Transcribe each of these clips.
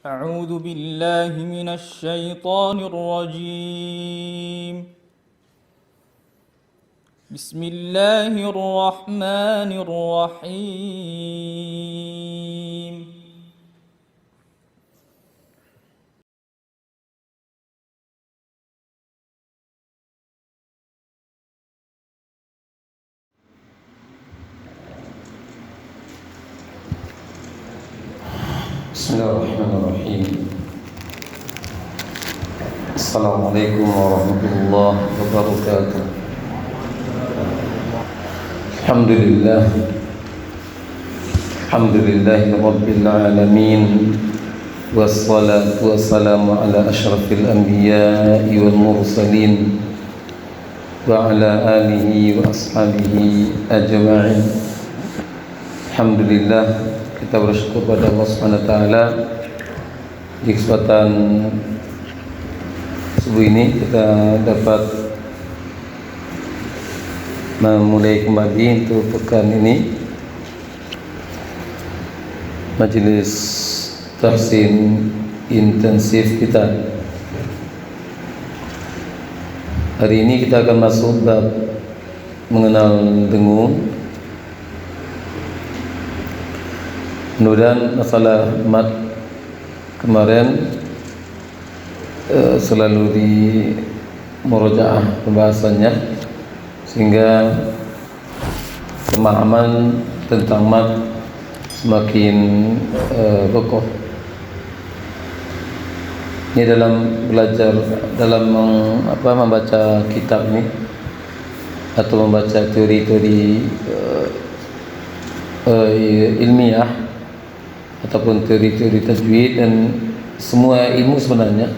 أعوذ بالله من الشيطان الرجيم. بسم الله الرحمن الرحيم. بسم الله الرحمن الرحيم. السلام عليكم ورحمة الله وبركاته. الحمد لله رب العالمين، والصلاة والسلام على أشرف الأنبياء والمرسلين وعلى آله وأصحابه أجمعين. الحمد لله, kita bersyukur pada Allah Subhanahu wa taala di kesempatan subuh ini kita dapat memulai kembali untuk pekan ini majelis tafsir intensif kita. Hari ini kita akan masuk bab mengenal dengung. Mudah-mudahan masalah mat kemarin selalu di murojaah pembahasannya, sehingga pemahaman tentang mat semakin kokoh. Ini dalam belajar, dalam membaca kitab ini atau membaca teori-teori ilmiah ataupun teori-teori tajwid dan semua ilmu sebenarnya,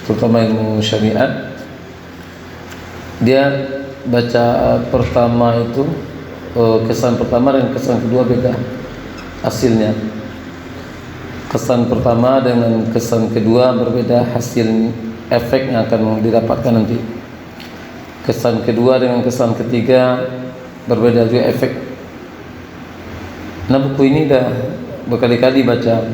terutama ilmu syariat. Dia baca pertama itu kesan pertama dan kesan kedua beda hasilnya. Kesan pertama dengan kesan kedua berbeda hasil efek yang akan didapatkan nanti. Kesan kedua dengan kesan ketiga berbeda juga efek. Nah, buku ini dah berkali-kali baca.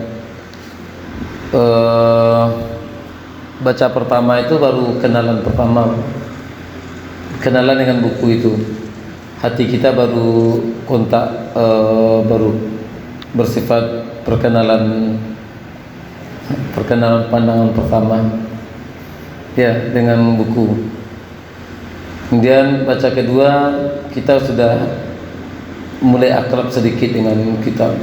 Baca pertama itu baru kenalan pertama, kenalan dengan buku itu. Hati kita baru kontak, baru bersifat perkenalan pandangan pertama ya dengan buku. Kemudian baca kedua kita sudah mulai akrab sedikit dengan kitab,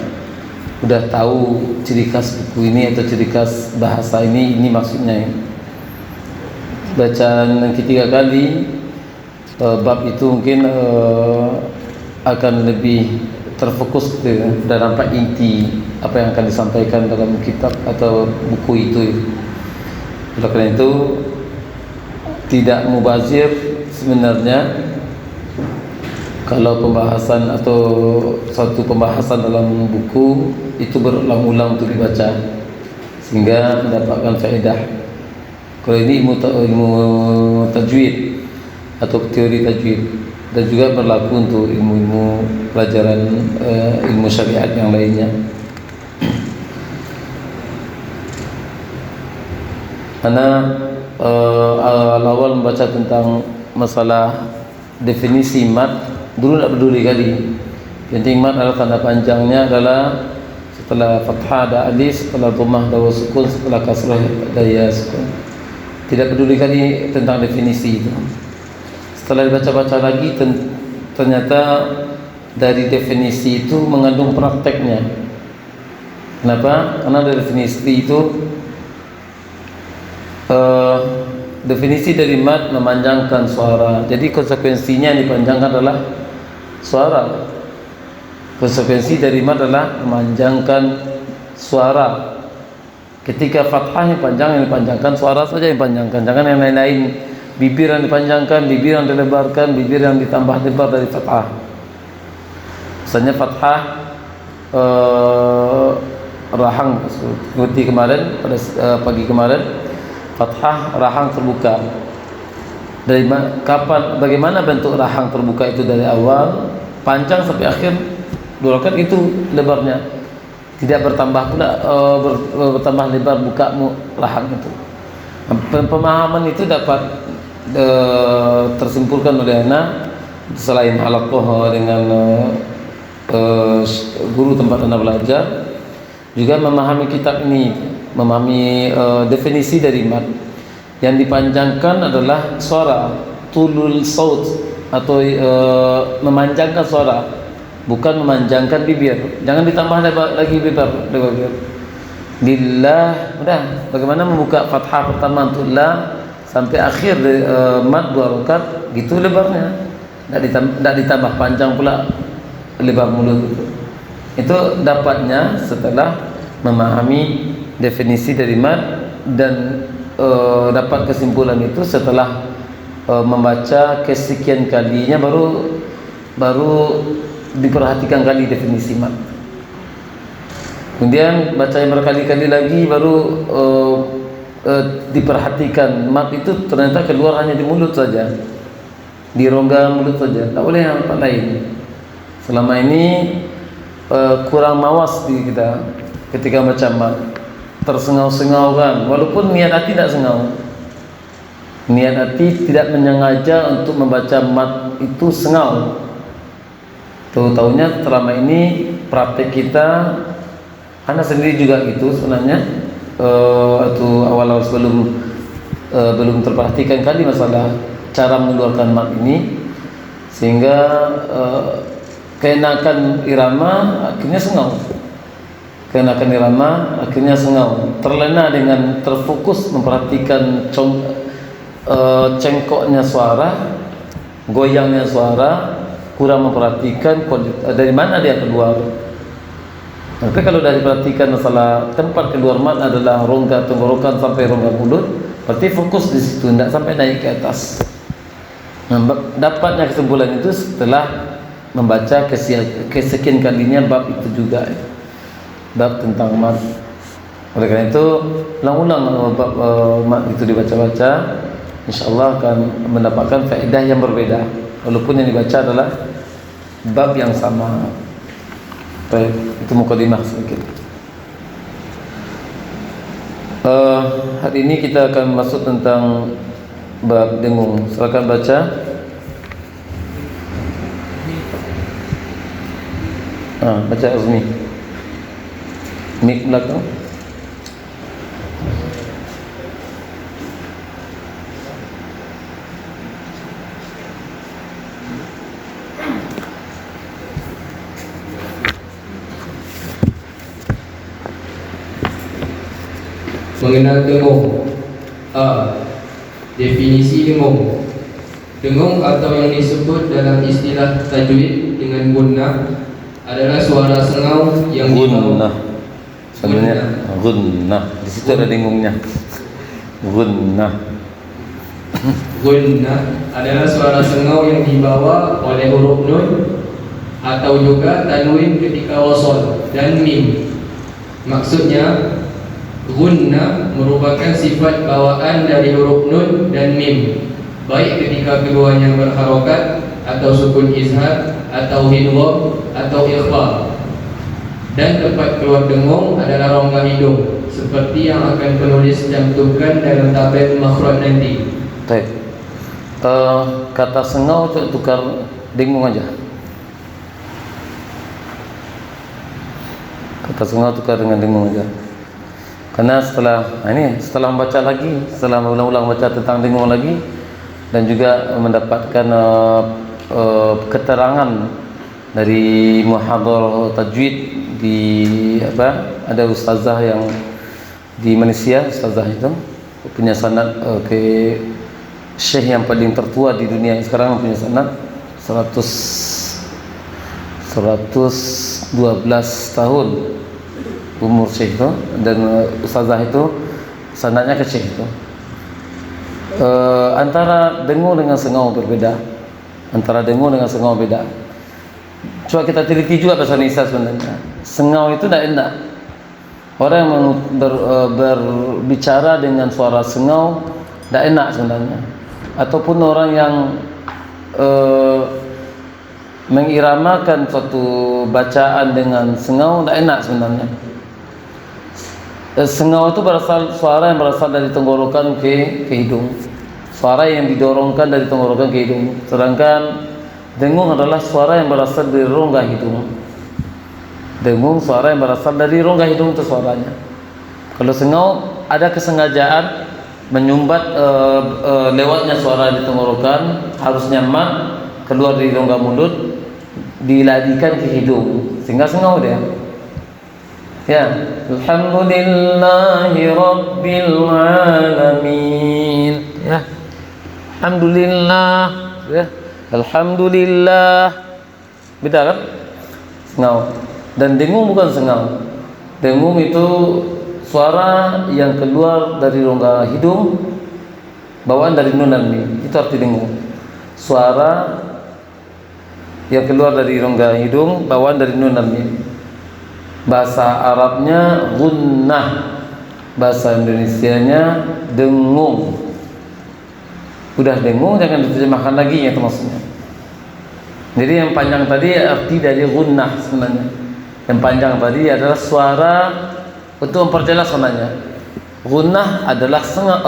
udah tahu ciri khas buku ini atau ciri khas bahasa ini maksudnya. Bacaan yang ketiga kali bab itu mungkin akan lebih terfokus dan nampak inti apa yang akan disampaikan dalam kitab atau buku itu. Oleh karena itu tidak mubazir sebenarnya kalau pembahasan atau suatu pembahasan dalam buku itu berulang-ulang untuk dibaca sehingga mendapatkan faedah. Kalau ini ilmu tajwid atau teori tajwid, dan juga berlaku untuk ilmu-ilmu pelajaran ilmu syariat yang lainnya. Karena awal membaca tentang masalah definisi mat, dulu tak peduli kali. Yang penting mat adalah tanda panjangnya adalah setelah fathah ada alif, setelah dhammah ada sukun, setelah kasrah ada ya sukun. Tidak peduli kali tentang definisi itu. Setelah dibaca-baca lagi, ternyata dari definisi itu mengandung prakteknya. Kenapa? Karena dari definisi itu definisi dari mat memanjangkan suara. Jadi konsekuensinya yang dipanjangkan adalah suara. Konsekuensi dari mat adalah memanjangkan suara. Ketika fathah yang dipanjangkan suara saja yang dipanjangkan, jangan yang lain-lain. Bibir yang dipanjangkan, bibir yang dilebarkan, bibir yang ditambah lebar dari fathah. Misalnya fathah rahang seperti kemarin pada pagi kemarin, fathah rahang terbuka. Dari kapan, bagaimana bentuk rahang terbuka itu? Dari awal panjang sampai akhir 2 rakaat itu lebarnya. tidak bertambah pula bertambah lebar buka rahang itu. Pemahaman itu dapat tersimpulkan oleh anak selain halaqah dengan guru tempat anak belajar, juga memahami kitab ini, memahami definisi dari mad. Yang dipanjangkan adalah suara, tulul saut, atau memanjangkan suara, bukan memanjangkan bibir. Jangan ditambah lagi bibir. Lillah, udah. Bagaimana membuka fathah pertama untuk la sampai akhir mad 2 rakaat, gitu lebarnya. Tidak ditambah panjang pula lebar mulut itu. Itu dapatnya setelah memahami definisi dari mad, dan dapat kesimpulan itu setelah membaca kesekian kalinya baru diperhatikan kali definisi mad. Kemudian baca yang berkali-kali lagi baru diperhatikan mad itu ternyata keluar hanya di mulut saja, di rongga mulut saja, tak boleh yang tempat lain. Selama ini kurang mawas di kita ketika baca mad, tersengau-sengau kan, walaupun niat hati tidak sengau, niat hati tidak menyengaja untuk membaca mad itu sengau. Tahu-tahunya selama ini praktek kita, anak sendiri juga gitu sebenarnya, atau awal-awal belum terperhatikan kali masalah cara mengeluarkan mad ini, sehingga keenakan irama akhirnya sengau, terlena dengan terfokus memperhatikan cengkoknya suara, goyangnya suara, kurang memperhatikan dari mana dia keluar. Tapi kalau dah diperhatikan masalah tempat keluar mad adalah rongga tenggorokan sampai rongga mulut, berarti fokus di situ, tidak sampai naik ke atas. Dapatnya kesimpulan itu setelah membaca kesekian kalinya bab itu juga, bab tentang mad. Oleh karena itu, ulang-ulang bab mad itu dibaca-baca, insyaAllah akan mendapatkan faedah yang berbeda, walaupun yang dibaca adalah bab yang sama. Baik, itu mukadimah sedikit. Hari ini kita akan masuk tentang bab dengung. Silakan baca. Baca Azmi. Mik belakang. Mengenal dengung. Definisi dengung. Dengung atau yang disebut dalam istilah tajwid dengan gunnah adalah suara sengau yang gunnah. Sebenarnya gunnah. Di situ ada dengungnya. Gunnah. Gunnah adalah suara sengau yang dibawa oleh huruf nun atau juga tanwin ketika wasol dan mim. Maksudnya, gunnah merupakan sifat bawaan dari huruf nun dan mim, baik ketika keduanya berharokat atau sukun izhar atau hidgham atau ikhfa. Dan tempat keluar dengung adalah rongga hidung, seperti yang akan penulis cantumkan dalam tabel makhraj nanti. Baik. Kata sengau tukar dengung aja. Kata sengau tukar dengan dengung aja. Karena setelah membaca lagi, setelah ulang-ulang baca tentang dengung lagi, dan juga mendapatkan keterangan dari muhadharah tajwid ada ustazah yang di Malaysia, ustazah itu punya sanad ke syekh yang paling tertua di dunia sekarang, punya sanad 112 tahun umur syekh itu, dan ustazah itu sanadnya ke syekh itu. Antara dengung dengan sengau berbeda. Coba kita teliti juga bahasa Indonesia sebenarnya. Sengau itu tidak enak. Orang yang berbicara dengan suara sengau tidak enak sebenarnya. Ataupun orang yang mengiramakan suatu bacaan dengan sengau tidak enak sebenarnya. Sengau itu suara yang berasal dari tenggorokan ke hidung. Suara yang didorongkan dari tenggorokan ke hidung. Sedangkan dengung adalah suara yang berasal dari rongga hidung. Dengung suara yang berasal dari rongga hidung itu suaranya. Kalau sengau ada kesengajaan menyumbat lewatnya suara di tenggorokan, harusnya mat keluar dari rongga mulut, diladikan ke hidung sehingga sengau dia. Ya, alhamdulillahi rabbil alamin. Ya, alhamdulillah. Ya, alhamdulillah. Beda kan? Sengau. Dan dengung bukan sengau. Dengung itu suara yang keluar dari rongga hidung, bawaan dari nun dan mim. Itu arti dengung. Suara yang keluar dari rongga hidung, bawaan dari nun dan mim. Bahasa Arabnya gunnah, bahasa Indonesianya dengung. Udah dengung jangan diterjemahkan lagi ya maksudnya. Jadi yang panjang tadi arti dari gunnah sebenarnya. Yang panjang tadi adalah suara untuk memperjelas sebenarnya. Gunnah adalah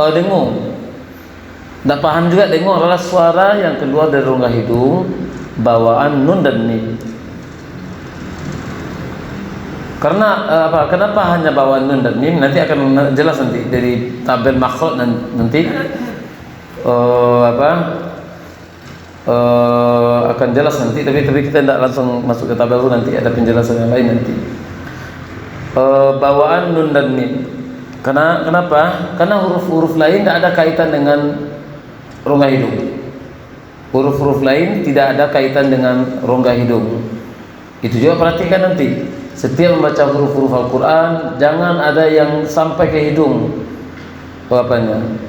dengung. Tak paham juga dengung adalah suara yang keluar dari rongga hidung, bawaan nun dan mim. Karena kenapa hanya bawaan nun dan mim? Nanti akan jelas nanti dari tabel makhraj nanti akan jelas nanti. Tapi kita tidak langsung masuk ke tabel itu, nanti ada penjelasan yang lain nanti. Bawaan nun dan mim. Kenapa? Karena huruf-huruf lain tidak ada kaitan dengan rongga hidung. Huruf-huruf lain tidak ada kaitan dengan rongga hidung. Itu juga perhatikan nanti. Setiap membaca huruf-huruf Al-Quran, jangan ada yang sampai ke hidung.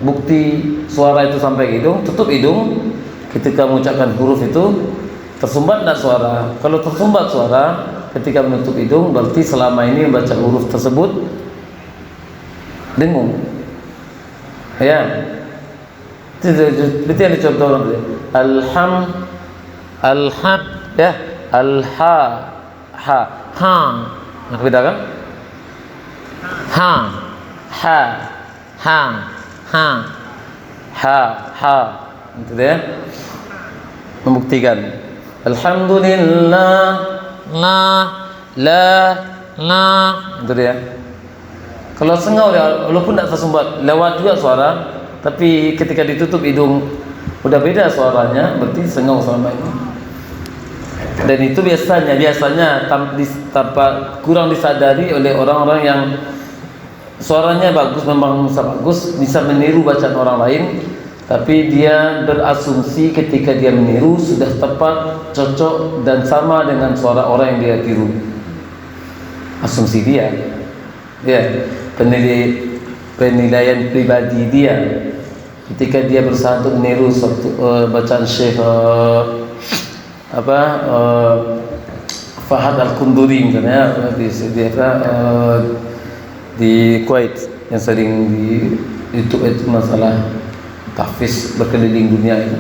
Bukti suara itu sampai ke hidung, tutup hidung. Ketika mengucapkan huruf itu, tersumbat tidak suara. Kalau tersumbat suara, ketika menutup hidung, berarti selama ini membaca huruf tersebut dengung. Ya, itu yang dicontoh. Ya, ha, nak beda kan? Ha, itu dia membuktikan. Alhamdulillah, la, itu dia. Kalau sengau dia, walaupun tidak tersumbat, lewat juga suara, tapi ketika ditutup hidung udah beda suaranya, berarti sengau selama ini. Dan itu biasanya tanpa kurang disadari oleh orang-orang yang suaranya bagus, memang bagus, bisa meniru bacaan orang lain, tapi dia berasumsi ketika dia meniru sudah tepat, cocok dan sama dengan suara orang yang dia tiru. Asumsi dia, ya, penilaian pribadi dia ketika dia berusaha untuk meniru suatu bacaan Syekh Fahad Al-Qunduri misalnya di Kuwait yang sering di YouTube itu masalah tahfiz berkeliling dunia itu.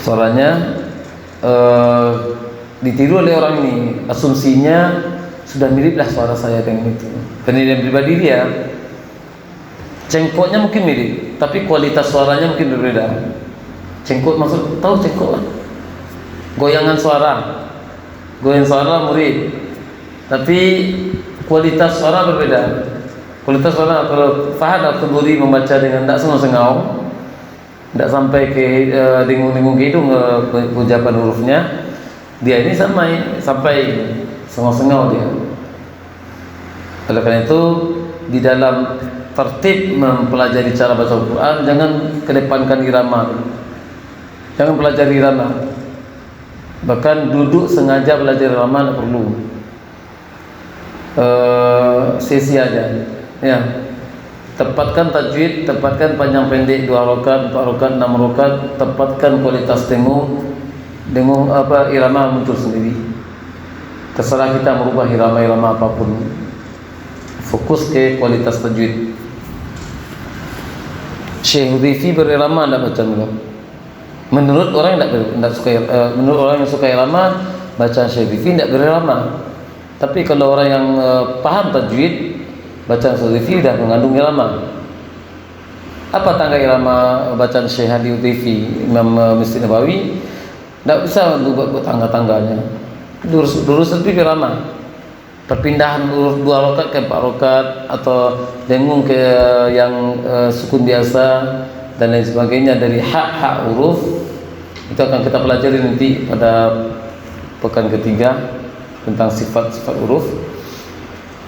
Suaranya ditiru oleh orang ini, asumsinya sudah miriplah suara saya dengan itu. Penilaian pribadi dia, cengkoknya mungkin mirip, tapi kualitas suaranya mungkin berbeda. Cengkok maksud tahu cengkok kan? Goyangan suara murid, tapi kualitas suara berbeda. Kualitas suara, kalau Fahad Al-Qunduri membaca dengan tak sengau-sengau, tidak sampai ke dengung-dengung ke hidung ucapan hurufnya, dia ini sampai sengau-sengau dia. Oleh karena itu, di dalam tertib mempelajari cara baca Al-Quran, jangan kedepankan irama. Jangan pelajari irama. Bahkan duduk sengaja belajar irama tidak perlu. Sesi aja. Ya. Tepatkan tajwid, tepatkan panjang pendek 2 rakaat, 4 rakaat, 6 rakaat, tepatkan kualitas dengung irama muncul sendiri. Terserah kita merubah irama-irama apapun. Fokus ke kualitas tajwid. Syekh Hudhaifi berirama tidak baca juga. Menurut orang yang menurut orang yang suka irama, bacaan Syekh Hudhaifi tidak berirama. Tapi kalau orang yang paham tajwid, bacaan Hudhaifi sudah mengandung irama. Apa tangga irama bacaan Syekh Hadi Hudhaifi, Imam Masjid Nabawi? Tidak bisa untuk buat tangga-tangganya. Lurus lebih irama. Perpindahan huruf 2 rakaat ke 4 rakaat atau dengung ke yang sukun biasa dan lain sebagainya dari hak huruf itu akan kita pelajari nanti pada pekan ketiga tentang sifat-sifat huruf.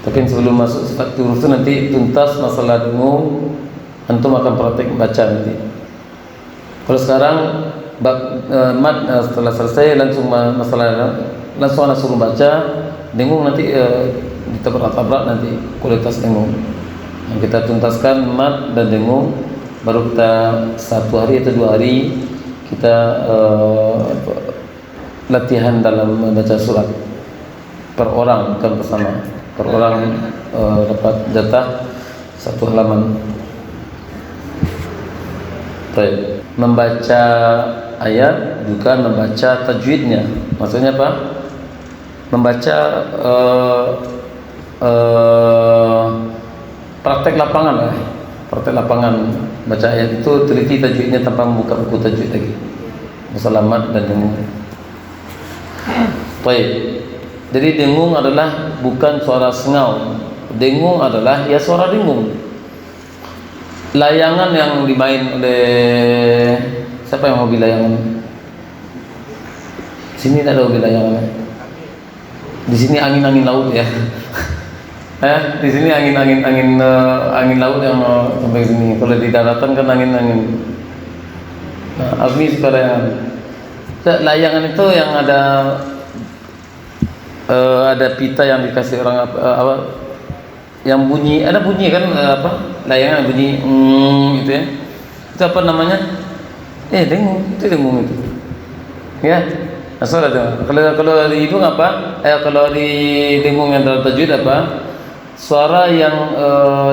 Tapi sebelum masuk sifat huruf itu nanti tuntas masalah dengung, antum akan praktek baca nanti. Kalau sekarang setelah selesai langsung masalah langsung anak suruh baca dengung nanti kita berat-berat nanti kualitas dengung. Yang kita tuntaskan mat dan dengung, baru kita 1 hari atau 2 hari kita latihan dalam membaca surat per orang, bukan bersama. Per orang dapat jatah 1 halaman. Baik. Membaca ayat bukan membaca tajwidnya. Maksudnya apa? Membaca praktek lapangan lah. Praktek lapangan baca ayat itu teliti tajwidnya tanpa membuka buku tajwid lagi. Musalamat dan dengung. Baik. Jadi dengung adalah bukan suara sengau. Dengung adalah ya suara dengung. Layangan yang dimain oleh siapa yang hobi layangan? Sini tak ada hobi layangan. Di sini angin-angin laut ya. Di sini angin laut yang sampai sini. Kalau di daratan kan angin-angin. Nah, Abni suka layangan. Layangan itu yang ada pita yang dikasih orang apa yang bunyi, ada bunyi kan layangan bunyi gitu ya. Itu apa namanya? Dengung, itu dengung itu. Ya. Asal ada. Kalau di hidung apa? Kalau di dengung yang dalam tajwid apa? Suara yang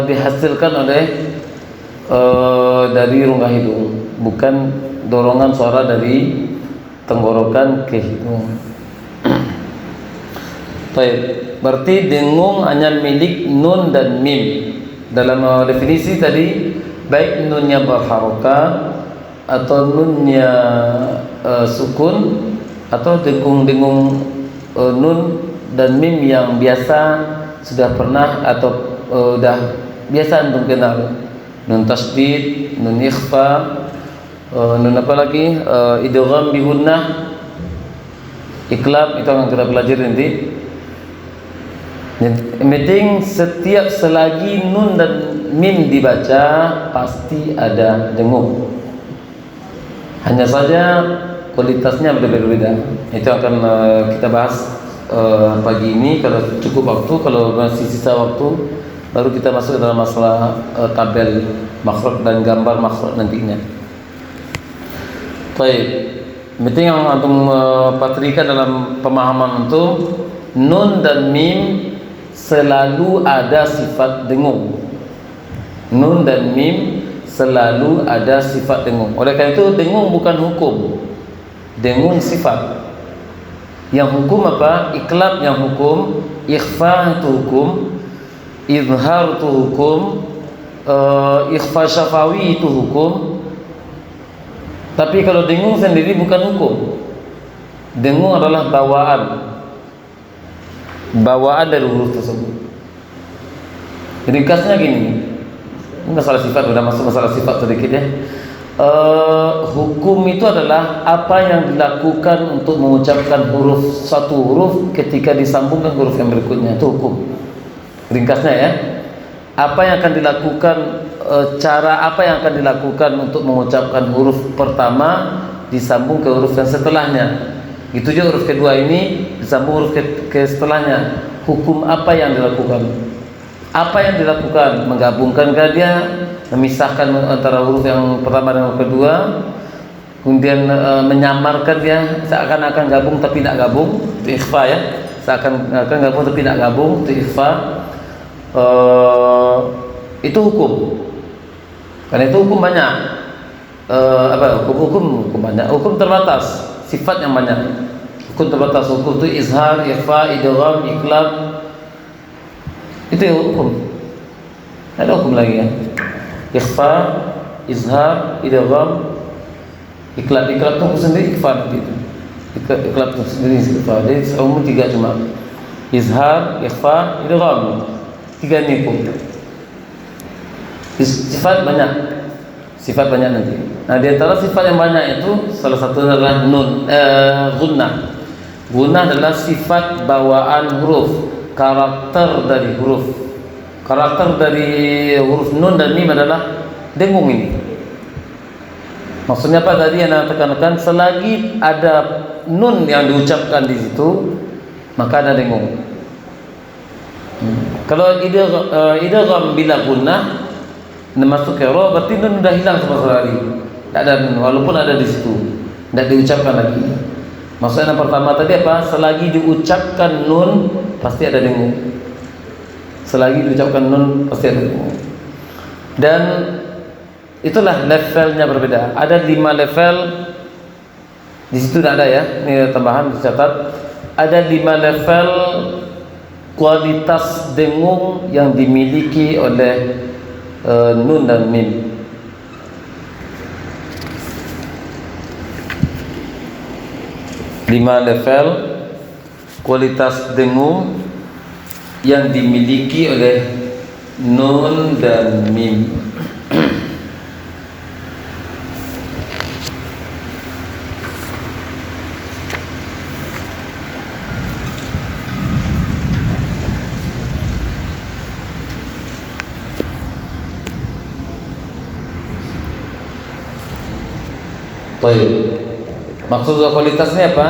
dihasilkan oleh dari rongga hidung, bukan dorongan suara dari tenggorokan ke hidung. Baik, berarti dengung hanya milik nun dan mim. Dalam definisi tadi, baik nunnya berharokat atau nunnya sukun atau dengung-dengung nun dan mim yang biasa sudah pernah atau sudah biasa untuk kenal. Nun tasydid, nun ikhfa, nun apa lagi? Idgham bi gunnah, iqlab, itu akan kita pelajari nanti. Penting setiap selagi nun dan mim dibaca pasti ada dengung. Hanya saja kualitasnya berbeda-beda. Itu akan kita bahas pagi ini kalau cukup waktu. Kalau masih sisa waktu baru kita masuk dalam masalah tabel makhraj dan gambar makhraj nantinya. Baik. Penting yang antum patrikan dalam pemahaman itu, nun dan mim selalu ada sifat dengung. Nun dan mim selalu ada sifat dengung. Oleh karena itu dengung bukan hukum. Dengung sifat. Yang hukum apa? Iqlab yang hukum, ikhfa itu hukum, izhar itu hukum, ikhfa syafawi itu hukum. Tapi kalau dengung sendiri bukan hukum. Dengung adalah bawaan dari huruf tersebut. Ringkasnya gini, ini masalah sifat, sudah masuk masalah sifat sedikit ya. Hukum itu adalah apa yang dilakukan untuk mengucapkan satu huruf ketika disambungkan huruf yang berikutnya, itu hukum. Ringkasnya ya, apa yang akan dilakukan, cara apa yang akan dilakukan untuk mengucapkan huruf pertama disambung ke huruf yang setelahnya. Itu juga huruf kedua ini disambung huruf ke setelahnya. Hukum apa yang dilakukan? Apa yang dilakukan? Menggabungkankah dia? Memisahkan antara huruf yang pertama dan yang kedua? Kemudian menyamarkan dia seakan-akan gabung tapi tidak gabung, itu ikhfa ya. Seakan-akan gabung tapi tidak gabung, itu ikhfa. Itu hukum. Karena itu hukum banyak. Hukum banyak. Hukum terbatas. Sifat yang banyak. Hukum terbatas. Hukum itu izhar, ikhfa, idgham, iqlab. Itu hukum. Ada hukum lagi ya. Ikhfa, izhar, idgham, iklab itu sendiri ikhfa itu. Iklab itu sendiri ikhfa. Jadi umum 3 cuma. Izhar, ikhfa, idgham. 3 ini hukum. Sifat banyak nanti. Nah, di antara sifat yang banyak itu salah satu adalah gunnah. Gunnah adalah sifat bawaan huruf, karakter dari huruf. Karakter dari huruf nun dan mim adalah dengung ini. Maksudnya apa tadi yang tekankan? Selagi ada nun yang diucapkan di situ, maka ada dengung. Kalau idgham bila gunnah masuk ke ra, berarti nun sudah hilang sama sekali. Tidak ada nun, walaupun ada di situ, tidak diucapkan lagi. Maksudnya yang pertama tadi apa? Selagi diucapkan nun pasti ada dengung. Selagi diucapkan nun pasti ada dengung. Dan itulah levelnya berbeda. Ada 5 level. Di situ tidak ada ya. Ini tambahan dicatat. Ada 5 level kualitas dengung yang dimiliki oleh nun dan mim. Lima level kualitas dengung yang dimiliki oleh nun dan mim. Baik. Maksud kualitasnya apa?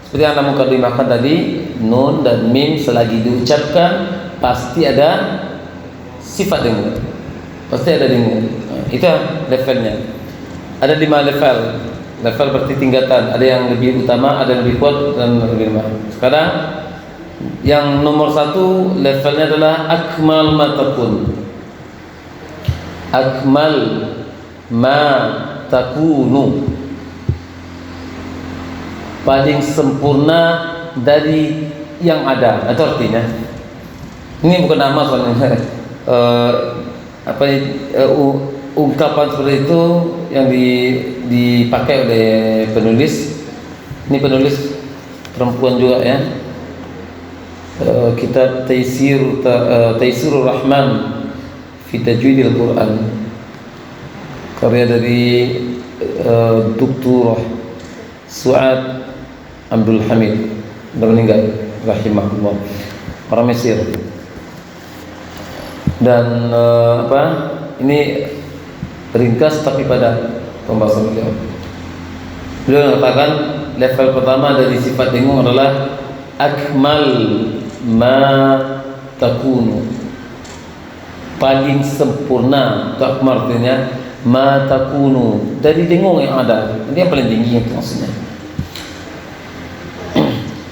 Seperti yang anda mukadimahkan tadi, nun dan mim selagi diucapkan pasti ada sifat dengung. Pasti ada dengung. Itu levelnya. Ada 5 level. Level berarti tingkatan. Ada yang lebih utama, ada yang lebih kuat dan lebih lemah. Sekarang yang nomor 1 levelnya adalah akmal ma takun. Akmal ma takunu, paling sempurna dari yang ada. Itu artinya ini bukan nama soalnya ungkapan seperti itu yang dipakai oleh penulis. Ini penulis perempuan juga ya. Kitab Taisirur Rahman fi Tajwidil Quran, karya dari Dr. Su'ad Abdul Hamid, sudah meninggal rahimahullah, orang Mesir. Dan ini ringkas tapi pada pembahasan beliau. Beliau mengatakan level pertama dari sifat dengung adalah akmal ma takunu, paling sempurna. Itu akmal artinya ma takunu, dari dengung yang ada. Ini yang paling tinggi itu maksudnya.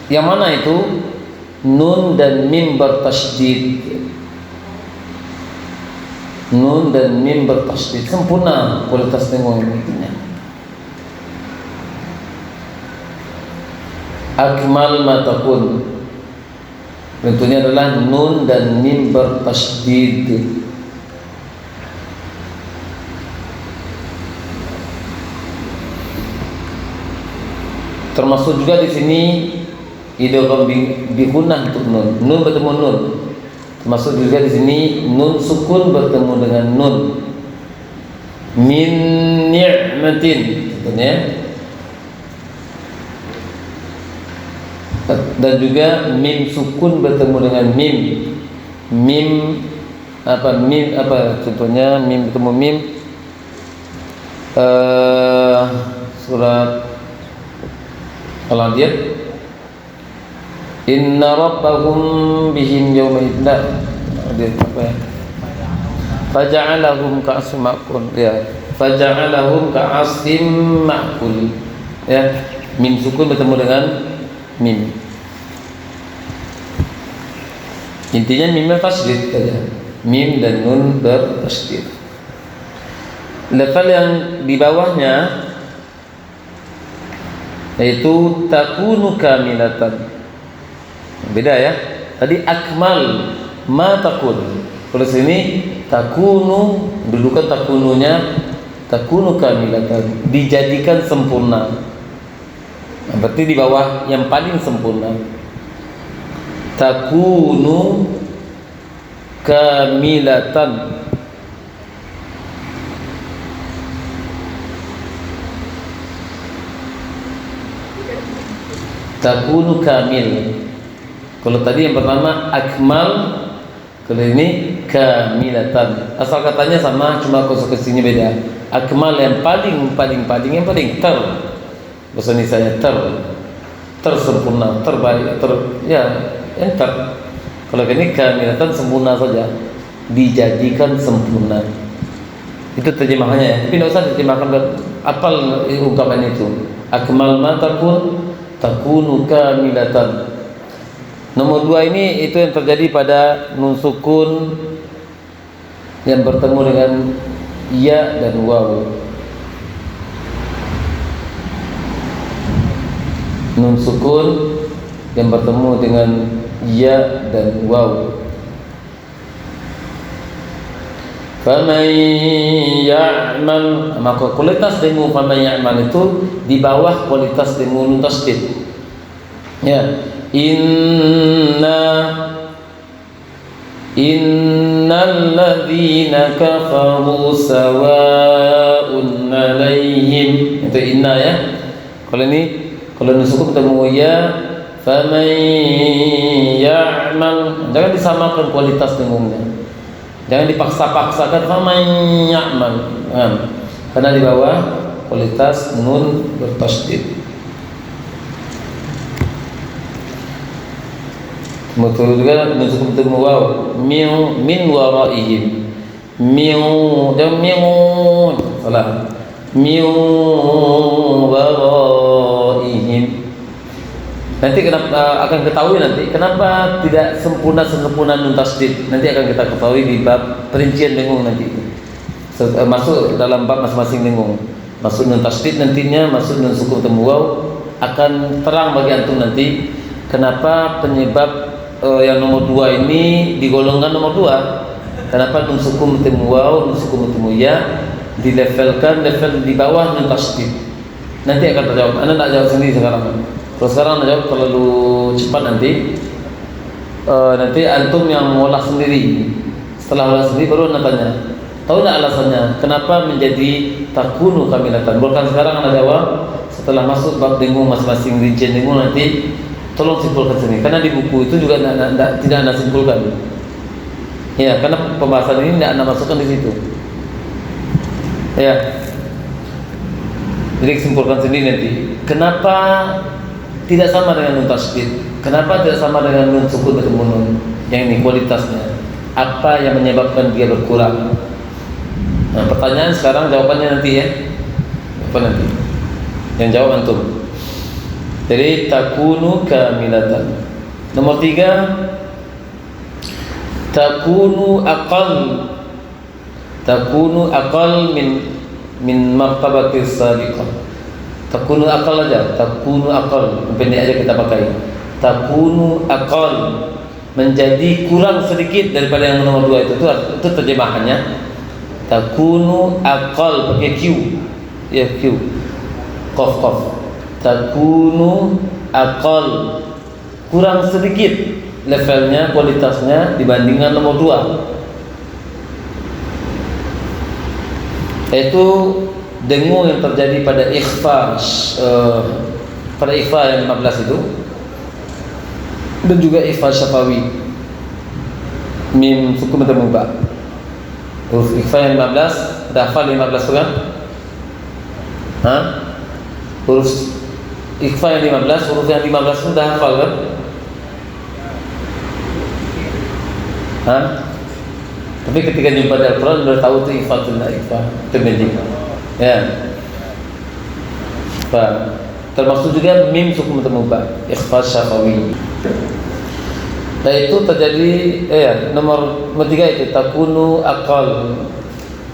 Yang mana itu? Nun dan mim bertasydid. Nun dan mim bertasydid, sempurna kualitas dengung ini. Akmal ma takun, bentuknya adalah nun dan mim bertasydid. Termasuk juga di sini idgham bi gunnah untuk nun. Nun bertemu nun. Termasuk juga di sini nun sukun bertemu dengan nun. Min ni'matin, contohnya. Dan juga mim sukun bertemu dengan mim. Mim apa contohnya? Mim bertemu mim. Surat Al-Adiyat, inna rabbahum bihim yawma idna, faja'alahum ka'asim ma'kul, ya, faja'alahum ka'asim ma'kul, ya, mim sukun bertemu dengan mim. Intinya mimnya tasydid saja, mim dan nun bertasydid. Level yang di bawahnya yaitu takunu kamilatan. Beda ya. Tadi akmal ma takun. Kalau sini takunu, dudukan takununya takunu kamilatan, dijadikan sempurna. Nah, berarti di bawah yang paling sempurna. Takunu kamilatan. Takunu kamil. Kalau tadi yang pertama akmal, kalau ini kamilatan. Asal katanya sama, cuma konsekuensinya beda. Akmal yang paling yang paling bahasa Indonesia tersempurna, terbaik, yang Kalau ini kamilatan sempurna saja, dijadikan sempurna. Itu terjemahannya ya. Tapi tidak usah diterjemahkan, apal ungkapan itu. Akmal ma takunu kamilatan. Nomor 2 ini itu yang terjadi pada nun sukun yang bertemu dengan ya dan waw. Nun sukun yang bertemu dengan ya dan waw. Faman ya'mal, maka kualitas demu faman ya'mal itu di bawah kualitas demu nun tasdid. Ya. Innal ladzina kafaru sawa'un 'alaihim. Itu inna ya. Kalau nun sukun ketemu ya, faman ya'mal, jangan disamakan kualitas dengunnya. Jangan dipaksa-paksakan faman ya'mal. Karena di bawah kualitas nun bertasydid. Betul juga mencukup bertemu waw min waraihim salah min waraihim. Nanti kenapa akan ketahui nanti kenapa tidak sempurna nun tasdid. Nanti akan kita ketahui di bab perincian dengung nanti. Masuk dalam bab masing-masing dengung. Masuk nun tasdid nantinya, masuk nun sukun bertemu waw, akan terang bagi antum nanti kenapa penyebab yang nomor 2 ini digolongkan nomor 2. Kenapa nun sukun bertemu waw, nun sukun bertemu ya dilevelkan level di bawah nun tasdid. Nanti akan terjawab. Anda tak jawab sendiri sekarang. Kalau sekarang Anda jawab terlalu cepat nanti. Nanti antum yang mengolah sendiri. Setelah olah sendiri baru Anda tanya. Tahu tak alasannya kenapa menjadi takunu kamilatan? Bukan sekarang Anda jawab. Setelah masuk bab dengung masing-masing rincian dengung nanti tolong simpulkan sini, karena di buku itu juga tidak anda simpulkan. Ya, karena pembahasan ini tidak anda masukkan di situ. Ya, jadi simpulkan sendiri nanti. Kenapa tidak sama dengan nun tasydid? Kenapa tidak sama dengan nun sukun bertemu nun? Yang ini kualitasnya. Apa yang menyebabkan dia berkurang? Nah, pertanyaan sekarang, jawabannya nanti ya. Apa nanti? Yang jawab antum. Jadi takunu kamilatan. Nomor 3, takunu aqal min martabatis sabiqah. Takunu aqal aja, takunu aqal, pendek aja kita pakai. Takunu aqal, menjadi kurang sedikit daripada yang nomor 2 itu terjemahannya. Takunu aqal pakai Q. Ya, Q. Qaf. Takunu aqal, kurang sedikit levelnya, kualitasnya dibandingkan nomor 2. Yaitu dengung yang terjadi pada ikhfa, pada ikhfa yang 15 itu, dan juga ikhfa syafawi mim sukun bertemu ba. Huruf ikhfa yang 15, dah hafal 15 tu kan? Huruf ikhfa yang 15, huruf yang 15 itu dah hafal kan? Tapi ketika jumpa di Al-Quran sudah tahu itu ikhfa atau tidak ikhfa, itu magic. Ya. Termasuk juga mim sukun bertemu ba, ikhfa syafawi. Dan itu terjadi nomor 3 itu takunu aqal,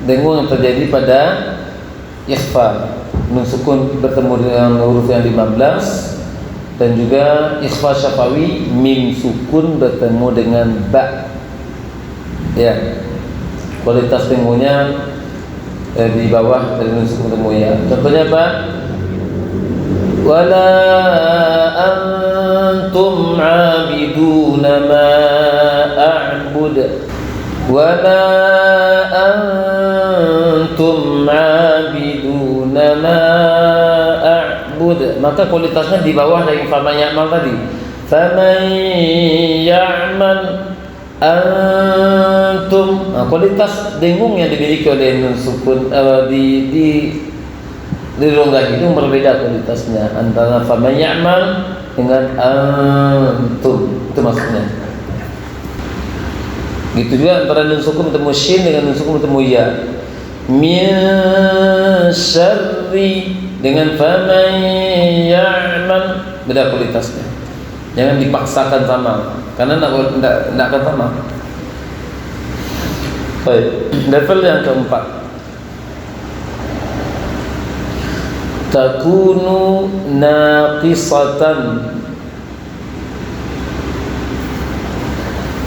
dengung yang terjadi pada ikhfa. Nun sukun bertemu dengan huruf yang 15, dan juga ikhfa syafawi mim sukun bertemu dengan ba. Ya, kualitas tengunya di bawah dari nun sukun bertemu ya. Contohnya apa? Wala antum abiduna ma a'bud. Wala antum abiduna ma a'bud. Maka kualitasnya di bawah dari faman ya'mal tadi. Faman ya'mal antum. Kualitas dengung yang dimiliki oleh nun sukun di rongga hidung berbeda kualitasnya antara faman ya'mal dengan antum. Itu maksudnya. Gitu juga antara nun sukun bertemu shin dengan nun sukun bertemu ya. Min syarri dengan faman ya'mal, beda kualitasnya. Jangan dipaksakan sama, karena tidak akan sama. Baik, level yang keempat. Takunu naqisatan.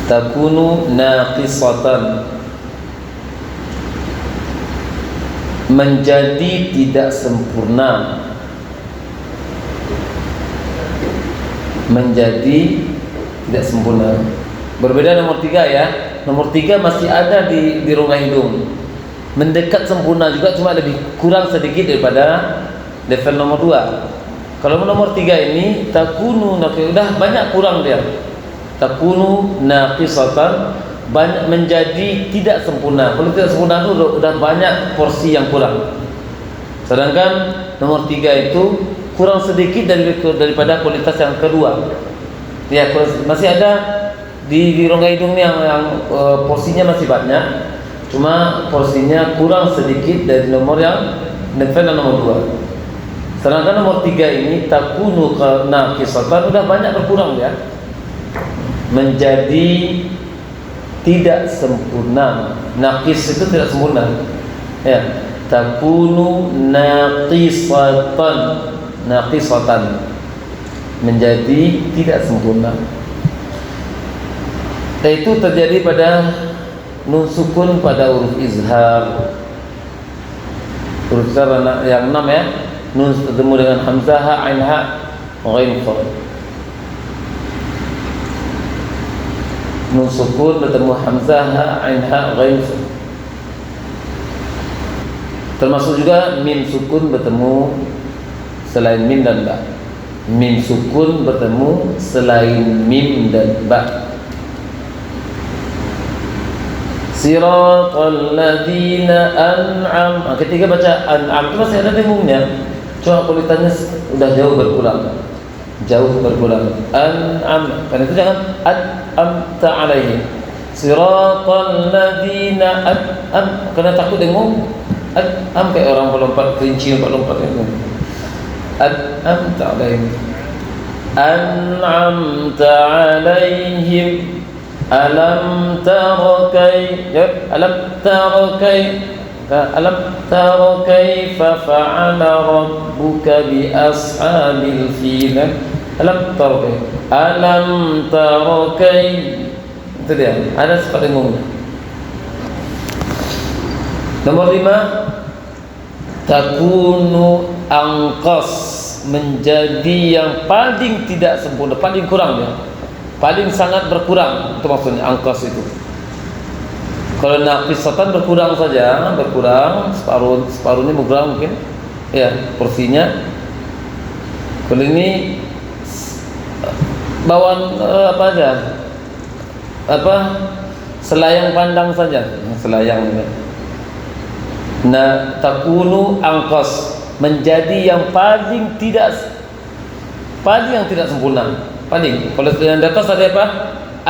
Takunu naqisatan, menjadi tidak sempurna. Menjadi tidak sempurna. Berbeda nomor 3 ya. Nomor 3 masih ada di rongga hidung. Mendekat sempurna juga, cuma lebih kurang sedikit daripada level nomor 2. Kalau nomor 3 ini takunu naqis, udah banyak kurang dia. Takunu naqisatan, banyak menjadi tidak sempurna. Kalau tidak sempurna itu udah banyak porsi yang kurang. Sedangkan nomor 3 itu kurang sedikit daripada kualitas yang kedua. Ya, masih ada di rongga hidung yang porsinya masih banyak, cuma porsinya kurang sedikit dari nomor yang level nomor 2. Sedangkan nomor 3 ini takunu naqisatan, udah banyak berkurang ya. Menjadi tidak sempurna. Naqis itu tidak sempurna. Ya, takunu naqisatan. Naqisatan, menjadi tidak sempurna. Itu terjadi pada nun sukun pada huruf izhar. Huruf izhar yang 6 ya. Nun bertemu dengan hamzah, ha, ain, ha, ghain, fa. Nun sukun bertemu hamzah, ha, ain, ha, ghain, fa. Termasuk juga mim sukun bertemu selain mim dan ba. Mim sukun bertemu selain mim dan ba. Siratal ladzina an'am. Ketika baca an'am itu masih ada dengungnya, cuma kualitasnya udah jauh berkurang. Jauh berkurang. An'am. Karena itu jangan an'amta alaihim. Siratal ladzina an'am. Karena takut dengung. An'am kayak orang melompat kelinci lompat itu. An'amta alaihim. An'amta alaihim. Alam tara kaifa fa'ala rabbuka bi ashabil fil. Alam tara itu dia, ada seperti ngomong. Nomor 5, takunu angqas, menjadi yang paling tidak sempurna, paling kurang ya. Paling sangat berkurang, itu maksudnya angkos itu. Kalau naqisatan berkurang saja, berkurang separuhnya berkurang mungkin, ya porsinya. Kalau ini bawaan apa aja, selayang pandang saja, selayang. Nah, takunu angkos, menjadi yang paling tidak sempurna. Paling, kalau yang di atas ada apa?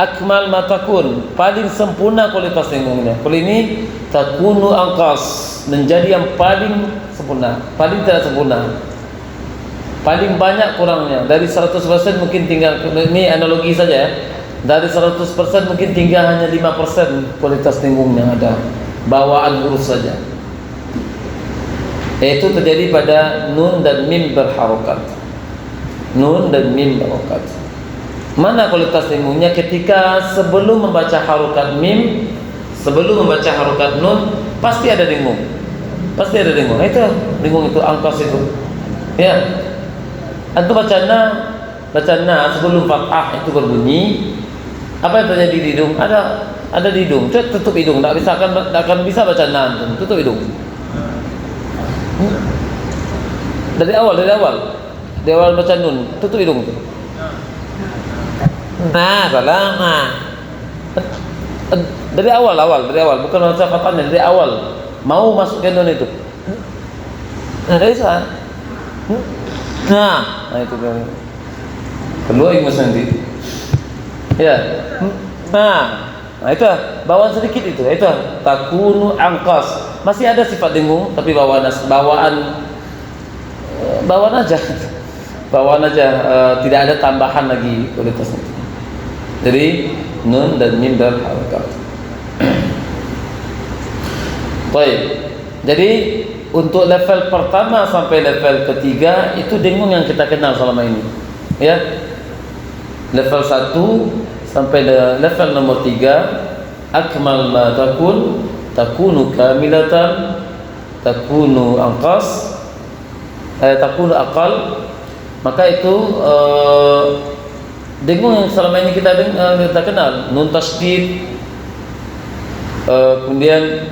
Akmal matakun, paling sempurna kualitas dengungnya. Kalau ini takunu angkas, menjadi yang paling sempurna, paling tidak sempurna, paling banyak kurangnya. Dari 100% mungkin tinggal, ini analogi saja ya. Dari 100% mungkin tinggal hanya 5% kualitas dengungnya ada, bawaan huruf saja. Itu terjadi pada nun dan mim berharokat. Nun dan mim berharokat. Mana kualitas dengungnya ketika sebelum membaca harokat mim sebelum membaca harokat nun pasti ada dengung. Pasti ada dengung. Itu dengung itu angkas itu. Ya. Antum baca na sebelum fathah itu berbunyi. Apa yang terjadi di hidung? Ada di hidung. Coba tutup hidung. Tak akan bisa baca na antum. Tutup hidung. Dari awal baca nun, tutup hidung itu. Nah, salah. Nah. Dari awal, bukan baca fathahnya, dari awal. Mau masuk ke nun itu. Nah, dari sana. Nah itu kan. Kedua ingus nanti. Ya. Nah itu bawaan sedikit itu. Itu takunu angkas. Masih ada sifat dengung tapi bawaan aja. Tidak ada tambahan lagi kualitasnya. Jadi nun dan mim berharakat. Baik. Jadi untuk level pertama sampai level ketiga itu dengung yang kita kenal selama ini. Ya. Level 1 sampai level nomor 3 akmal ma takunu kamilatan, takunu angkas, takunu aqal. Maka itu dengung yang selama ini kita kenal, nun tasydid, kemudian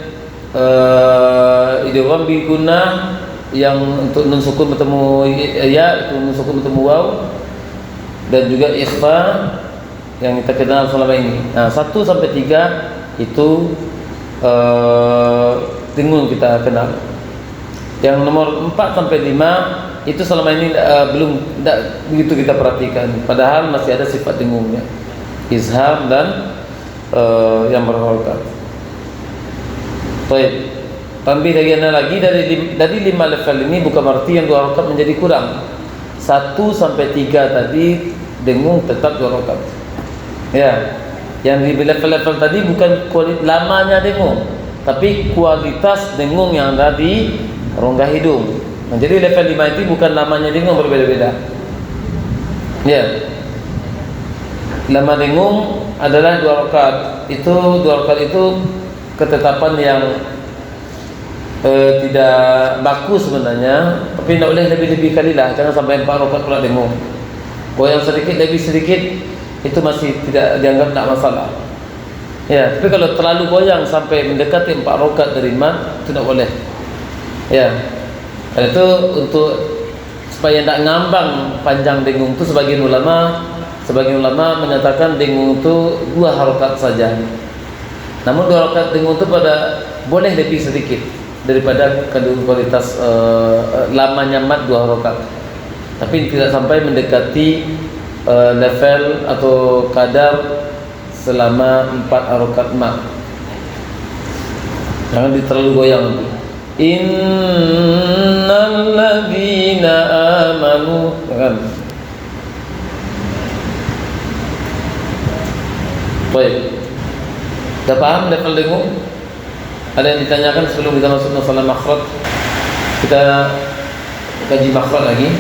idgham bi gunnah yang untuk nun sukun bertemu ya, itu nun sukun bertemu waw, dan juga ikhfa yang kita kenal selama ini. Nah, 1 sampai 3 itu dengung kita kenal. Yang nomor 4 sampai 5 itu selama ini belum begitu kita perhatikan, padahal masih ada sifat dengungnya, izhar dan yang berharakat. Baik, tambah lagi dari 5 level ini bukan berarti yang 2 harakat menjadi kurang. 1 sampai 3 tadi dengung tetap 2 harakat. Ya, yang di level-level tadi bukan lamanya dengung, tapi kualitas dengung yang ada di rongga hidung. Nah, jadi level 5 itu bukan lamanya dengung, berbeda-beda. Ya, lama dengung adalah 2 harakat. Itu 2 harakat itu ketetapan yang tidak baku sebenarnya, tapi tidak boleh lebih-lebih kali lah, jangan sampai 4 rakaat pula dengung. Kalau yang sedikit lebih sedikit itu masih tidak dianggap tidak masalah. Ya, tapi kalau terlalu goyang sampai mendekati 4 rakaat dari mat itu tidak boleh. Ya, itu untuk supaya tidak ngambang panjang dengung itu sebagian ulama menyatakan dengung itu 2 rakaat saja. Namun 2 rakaat dengung itu boleh lebih sedikit daripada kualitas lamanya mat 2 rakaat, tapi tidak sampai mendekati level atau kadar selama 4 rakaat mat. Jangan terlalu goyang. Innal ladzina amanu, kan? Baik. Sudah paham level dengung? Ada yang ditanyakan sebelum kita masuk masalah makhraj? Kita kaji makhraj lagi.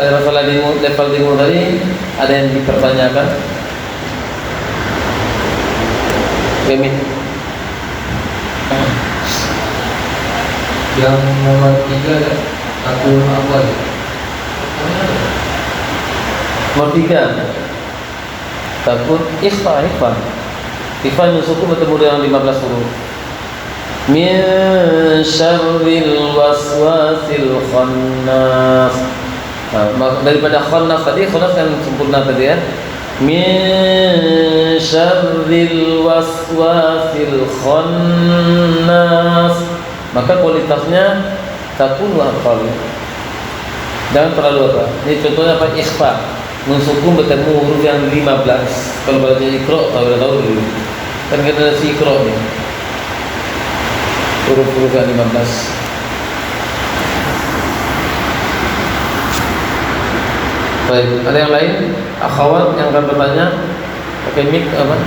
Masalah dengung, level dengung tadi ada yang dipertanyakan? Kami yang nomor 3 aku awal. Nomor 3 takut ikhfa nusuku bertemu dengan 15 huruf. Min syarril waswasil khannas. Nah, daripada khannas tadi, khannas yang sempurna tadi ya. Min syarril waswasil khannas. Maka kualitasnya takun wa aqal. Jangan terlalu apa. Ini contohnya apa? Ikhfa. Nun sukun bertemu huruf yang 15. Kalau baca Iqra tahu dulu. Kan kita ada si Iqra ni. Huruf-huruf yang 15. Baik, ada yang lain? Akhwat yang akan bertanya? Pakai mic apa?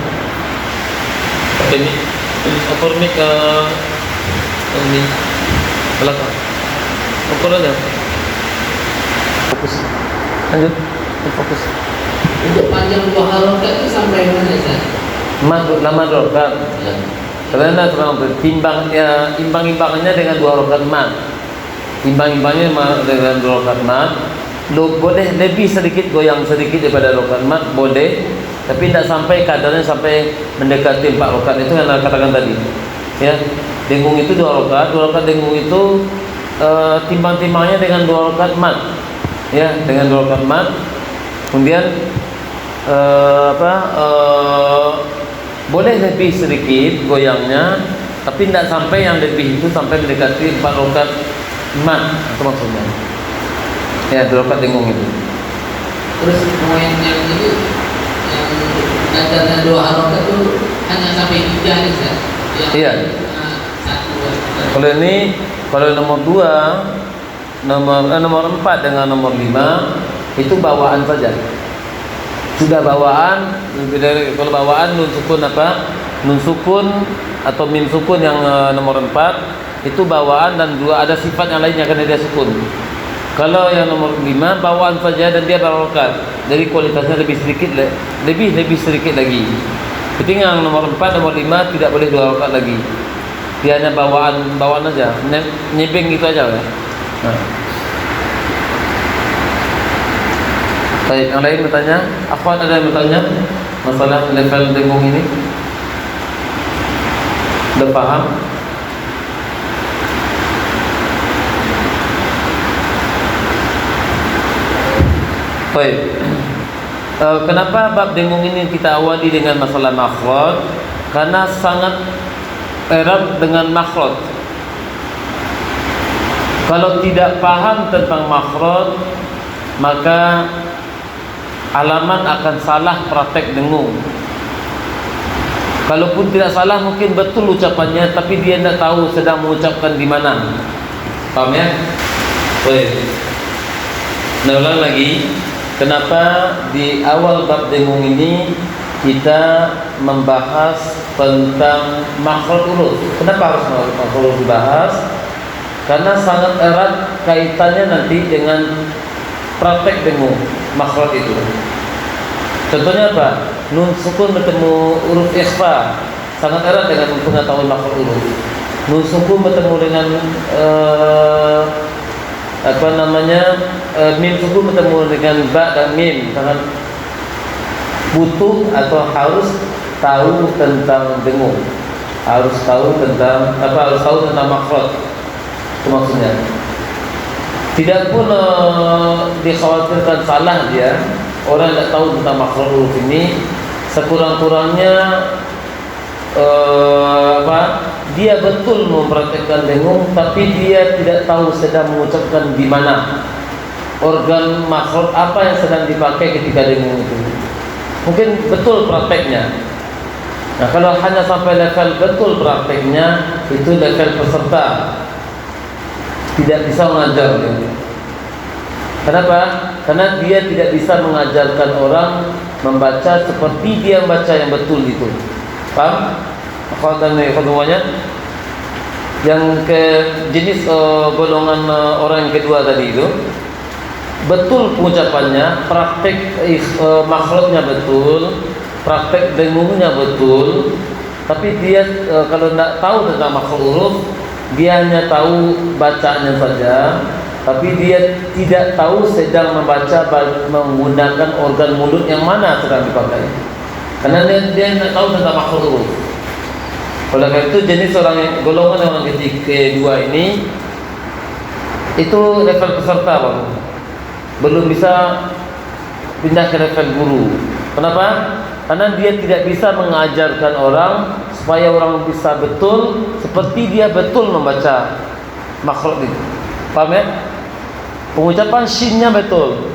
Pakai mic. Atur mic ini belakang. Ukur aja. Fokus. Lanjut. Fokus. Untuk panjang 2 halaman itu sampai mana? mat lama 2 rakaat. Ya. Karena terang imbang-imbangannya dengan 2 rakaat mat. Imbang-imbangnya dengan 2 rakaat mat. Boleh lebih sedikit, goyang sedikit daripada rakaat mat, boleh, tapi tidak sampai kadarnya sampai mendekati 4 rakaat. Itu yang saya katakan tadi. Ya, dengung itu 2 rakaat, 2 rakaat dengung itu timbang-timbangnya dengan 2 rakaat mat. Ya, dengan 2 rakaat mat. Kemudian boleh lebih sedikit goyangnya, tapi tidak sampai yang lebih itu sampai mendekati 4 rakaat mat. Itu maksudnya. Ya, 2 rakaat dengung itu. Terus poin yang itu yang bacanya 2 rakaat itu hanya sampai 3 nih, Ustaz. Yang Iya. 1 Kalau ini, kalau nomor 2, nomor 4 dengan nomor 5 itu bawaan saja. Sudah bawaan, kalau bawaan nun sukun apa? Nun sukun atau mim sukun yang nomor 4 itu bawaan, dan 2 ada sifat yang lainnya karena dia sukun. Kalau yang nomor 5 bawaan saja dan dia barokat, jadi kualitasnya lebih sedikit, lebih sedikit lagi. Jadi yang nomor 4, nomor 5 tidak boleh 2 rakaat lagi. Dia hanya bawaan aja, nyebeng gitu aja ya. Nah. Baik, yang lain bertanya? Akhwat ada yang bertanya masalah level dengung ini? Sudah paham? Baik. Kenapa bab dengung ini kita awali dengan masalah makhraj? Karena sangat erat dengan makhraj. Kalau tidak paham tentang makhraj, maka alamat akan salah praktek dengung. Kalaupun tidak salah, mungkin betul ucapannya, tapi dia tidak tahu sedang mengucapkan di mana. Paham ya? Baik. Nah, ulang lagi. Kenapa di awal bab dengung ini kita membahas tentang makhraj huruf? Kenapa harus makhraj huruf dibahas? Karena sangat erat kaitannya nanti dengan praktek dengung makhraj itu. Contohnya apa? Nun sukun bertemu huruf ikhfa, sangat erat dengan pengetahuan makhraj huruf. Nun sukun bertemu dengan mim sukun bertemu dengan ba dan mim, sangat butuh atau harus tahu tentang dengung, harus tahu tentang makhraj. Itu maksudnya. Tidak pun dikhawatirkan salah dia, orang tidak tahu tentang makhraj huruf ini. Sekurang-kurangnya dia betul mempraktekkan dengung, tapi dia tidak tahu sedang mengucapkan di mana, organ makhraj apa yang sedang dipakai ketika dengung itu. Mungkin betul prakteknya. Nah, kalau hanya sampai level betul prakteknya, itu level peserta, tidak bisa mengajar dia. Kenapa? Karena dia tidak bisa mengajarkan orang membaca seperti dia membaca yang betul itu. Paham? Semuanya. Yang ke jenis golongan orang yang kedua tadi itu, betul pengucapannya, praktek makhrajnya betul, praktek dengungnya betul, tapi dia kalau tidak tahu tentang makhraj huruf, dia hanya tahu bacanya saja, tapi dia tidak tahu sedang membaca menggunakan organ mulut yang mana sedang dipakai, karena dia tidak tahu tentang makhraj huruf. Oleh karena itu jenis golongan orang kedua ini itu level peserta bang, belum bisa pindah ke level guru. Kenapa? Karena dia tidak bisa mengajarkan orang supaya orang bisa betul seperti dia betul membaca makhraj itu. Paham ya? Pengucapan shinnya betul,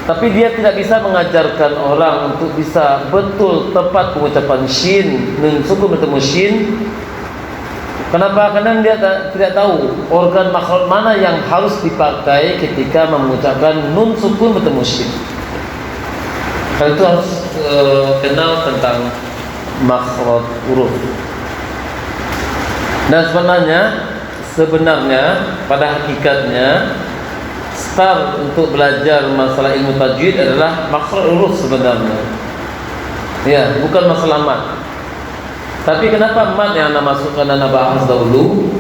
tapi dia tidak bisa mengajarkan orang untuk bisa betul tepat pengucapan shin, nun sukun bertemu shin. Kenapa? Karena dia tidak tahu organ makhraj mana yang harus dipakai ketika mengucapkan nun sukun bertemu shin. Karena itu harus kenal tentang makhraj huruf. Dan sebenarnya pada hakikatnya start untuk belajar masalah ilmu tajwid adalah makhraj huruf sebenarnya. Ya, bukan masalah mat. Tapi kenapa mat yang anda masukkan, anda bahas dahulu?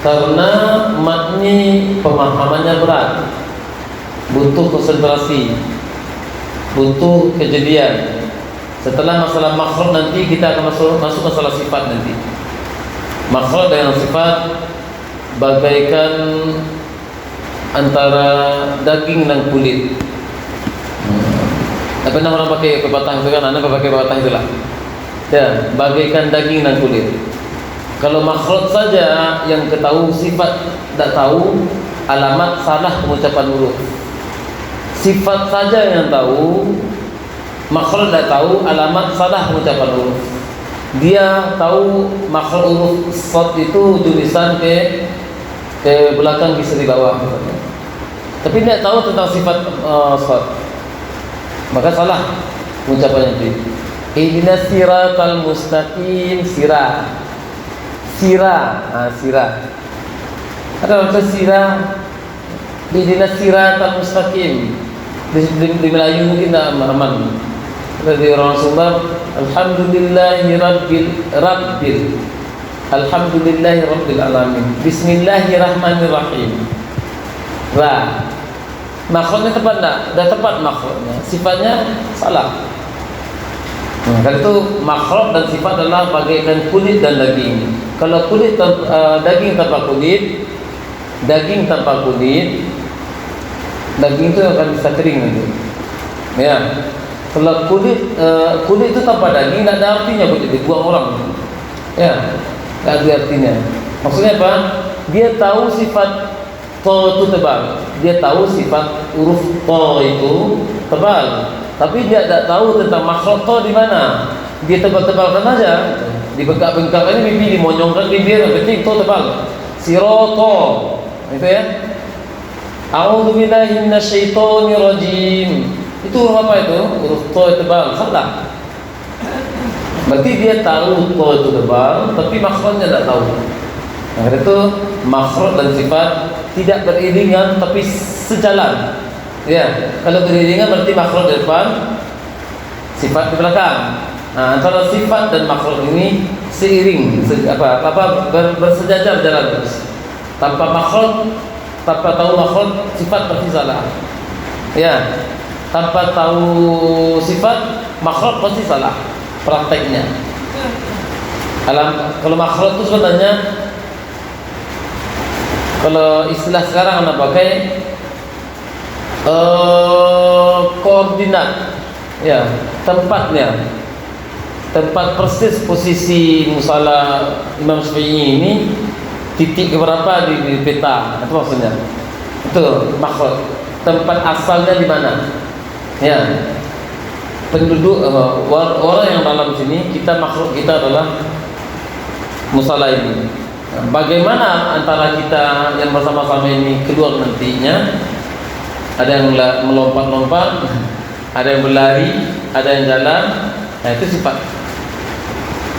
Karena mat ini pemahamannya berat, butuh konsentrasi, butuh kejadian. Setelah masalah makhraj nanti kita akan masuk masalah sifat nanti. Makhraj dengan sifat bagaikan antara daging dan kulit. Apa nama orang pakai pepatah itu kan? Anda pakai pepatah itulah. Ya, bagaikan daging dan kulit. Kalau makhraj saja yang ketahu sifat tak tahu, alamat salah pengucapan huruf. Sifat saja yang tahu, makhraj tak tahu, alamat salah pengucapan huruf. Dia tahu makhraj huruf shad itu tulisan ke belakang bisa di bawah. Tapi dia tahu tentang sifat shad. Maka salah pengucapannya itu. Ihdinas siratal mustaqim, sirah. Sirah. Ada macam sirah. Ihdinas siratal mustaqim. Di Melayu mungkin tak aman. Dari orang Sumbar, alhamdulillahi rabbil alamin. Bismillahirrahmanirrahim. Makhrajnya tepat tak? Dah tepat makhrajnya. Sifatnya salah. Kalau itu makhraj dan sifat adalah bagaikan kulit dan daging. Kalau kulit daging tanpa kulit, daging itu akan bisa kering nanti. Ya. Kalau kulit itu tanpa daging, tidak ada artinya buat dibuang orang. Ya, tidak ada artinya. Maksudnya apa? Dia tahu sifat to itu tebal. Dia tahu sifat huruf to itu tebal. Tapi dia tidak tahu tentang makhraj to di mana. Dia tebal-tebalkan aja. Dibengkak-bengkakkan pipi, dimonyongkan bibir, yang penting to tebal. Siroto. Itu ya. A'udzubillahi minasyaitonirrajim. Itu huruf apa itu? Huruf to tebal. Salah. Berarti dia tahu to itu tebal, tapi makhrajnya tidak tahu. Nah, itu makhraj dan sifat tidak beriringan tapi sejalan. Ya, kalau beriringan berarti makhraj di depan, sifat di belakang. Nah, antara sifat dan makhraj ini seiring, bersejajar jalan terus. Tanpa makhraj, tanpa tahu makhraj, sifat pasti salah. Ya, tanpa tahu sifat, makhraj pasti salah. Prakteknya. Kalau makhraj itu sebenarnya, kalau istilah sekarang anda pakai koordinat, ya, tempatnya, tempat persis posisi musala Imam Syafi'i ini, titik keberapa di peta, itu maksudnya. Itu makhraj. Tempat asalnya di mana? Ya, penduduk orang yang dalam sini, kita makhluk kita adalah musala ini. Bagaimana antara kita yang bersama-sama ini keluar nantinya? Ada yang melompat-lompat, ada yang berlari, ada yang jalan. Nah, itu sifat.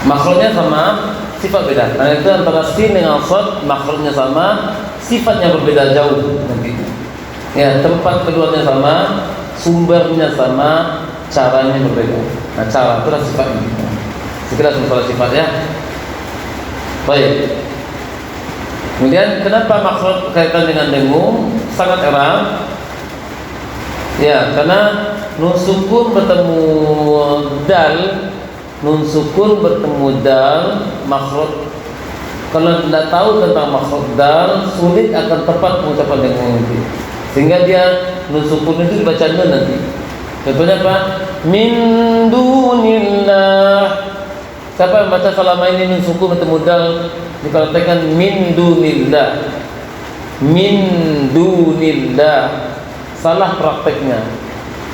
Makhluknya sama, sifat beda. Karena itu antara sin dengan shad, makhluknya sama, sifatnya berbeda jauh nanti. Ya, tempat keluarnya sama, sumbernya sama, caranya berbeda. Nah, cara itulah sifatnya. Sekilas masalah sifat ya. Baik. Kemudian kenapa makhraj kaitan dengan dengung? Sangat erat. Ya, karena nun sukun bertemu dal, makhraj. Kalau tidak tahu tentang makhraj dal, sulit akan tepat pengucapan dengung itu. Sehingga dia nun sukun itu dibaca nun nanti. Contohnya apa? Min dunillah. Siapa yang baca selama ini nun sukun bertemu dal dikatakan min dunillah. Min dunillah. Salah prakteknya.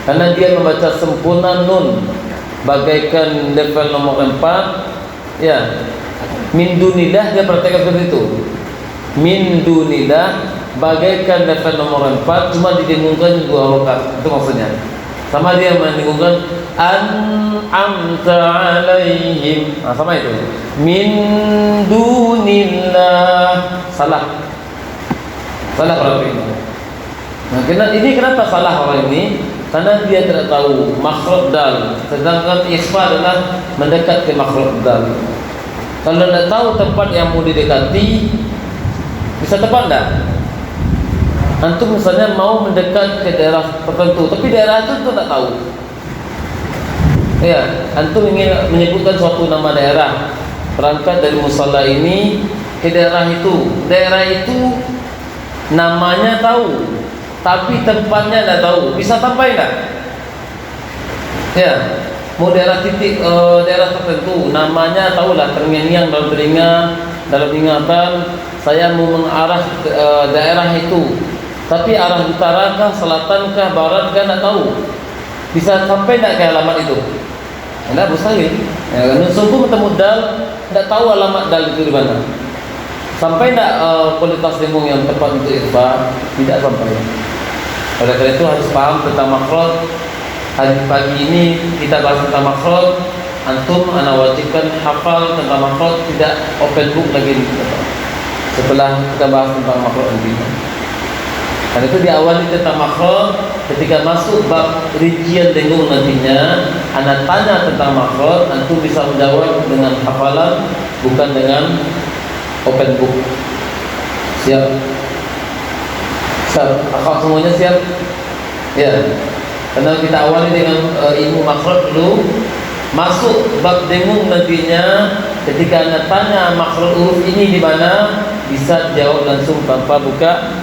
Karena dia membaca sempurna nun bagaikan level nomor 4. Ya. Min dunillah dia praktekkan seperti itu. Min dunillah bagaikan level nomor 4 cuma didengungkan 2 rakaat. Itu maksudnya. Sama dia mendengungkan an'amta alaihim. Nah, sama itu. Min dunillah. Salah prakteknya. Nah, ini kenapa salah orang ini? Karena dia tidak tahu makhraj dal. Sedangkan ikhfa adalah mendekat ke makhraj dal. Kalau tidak tahu tempat yang mau didekati, bisa tepat tak? Antum misalnya mau mendekat ke daerah tertentu, tapi daerah itu tak tahu. Ya, antum ingin menyebutkan suatu nama daerah, berangkat dari musalla ini ke daerah itu. Daerah itu namanya tahu, tapi tempatnya tidak tahu. Bisa sampai tak? Ya, mau daerah titik daerah tertentu, namanya tahulah, terngiang-ngiang dalam telinga, dalam ingatan. Saya mau mengarah ke daerah itu, tapi arah utara kah, selatan kah, barat kah, tidak tahu. Bisa sampai tidak ke alamat itu? Tidak, mustahil. Ya, sungguh bertemu dal, tidak tahu alamat dal itu di mana. Sampai tidak kualitas lembung yang tepat untuk ikhfa? Tidak sampai. Oleh karena itu harus paham tentang makhraj. Hari pagi ini kita bahas tentang makhraj. Antum ana wajibkan hafal tentang makhraj, tidak open book lagi. Setelah kita bahas tentang makhraj nanti. Karena itu diawali tentang makhraj. Ketika masuk bab rincian dengung nantinya, ana tanya tentang makhraj, antum bisa menjawab dengan hafalan, bukan dengan open book. Siap? Siap? Akak semuanya siap? Ya. Karena kita awali dengan ilmu makhraj dulu. Masuk bab dengung nantinya, ketika anda tanya makhraj huruf ini di mana, bisa jawab langsung tanpa buka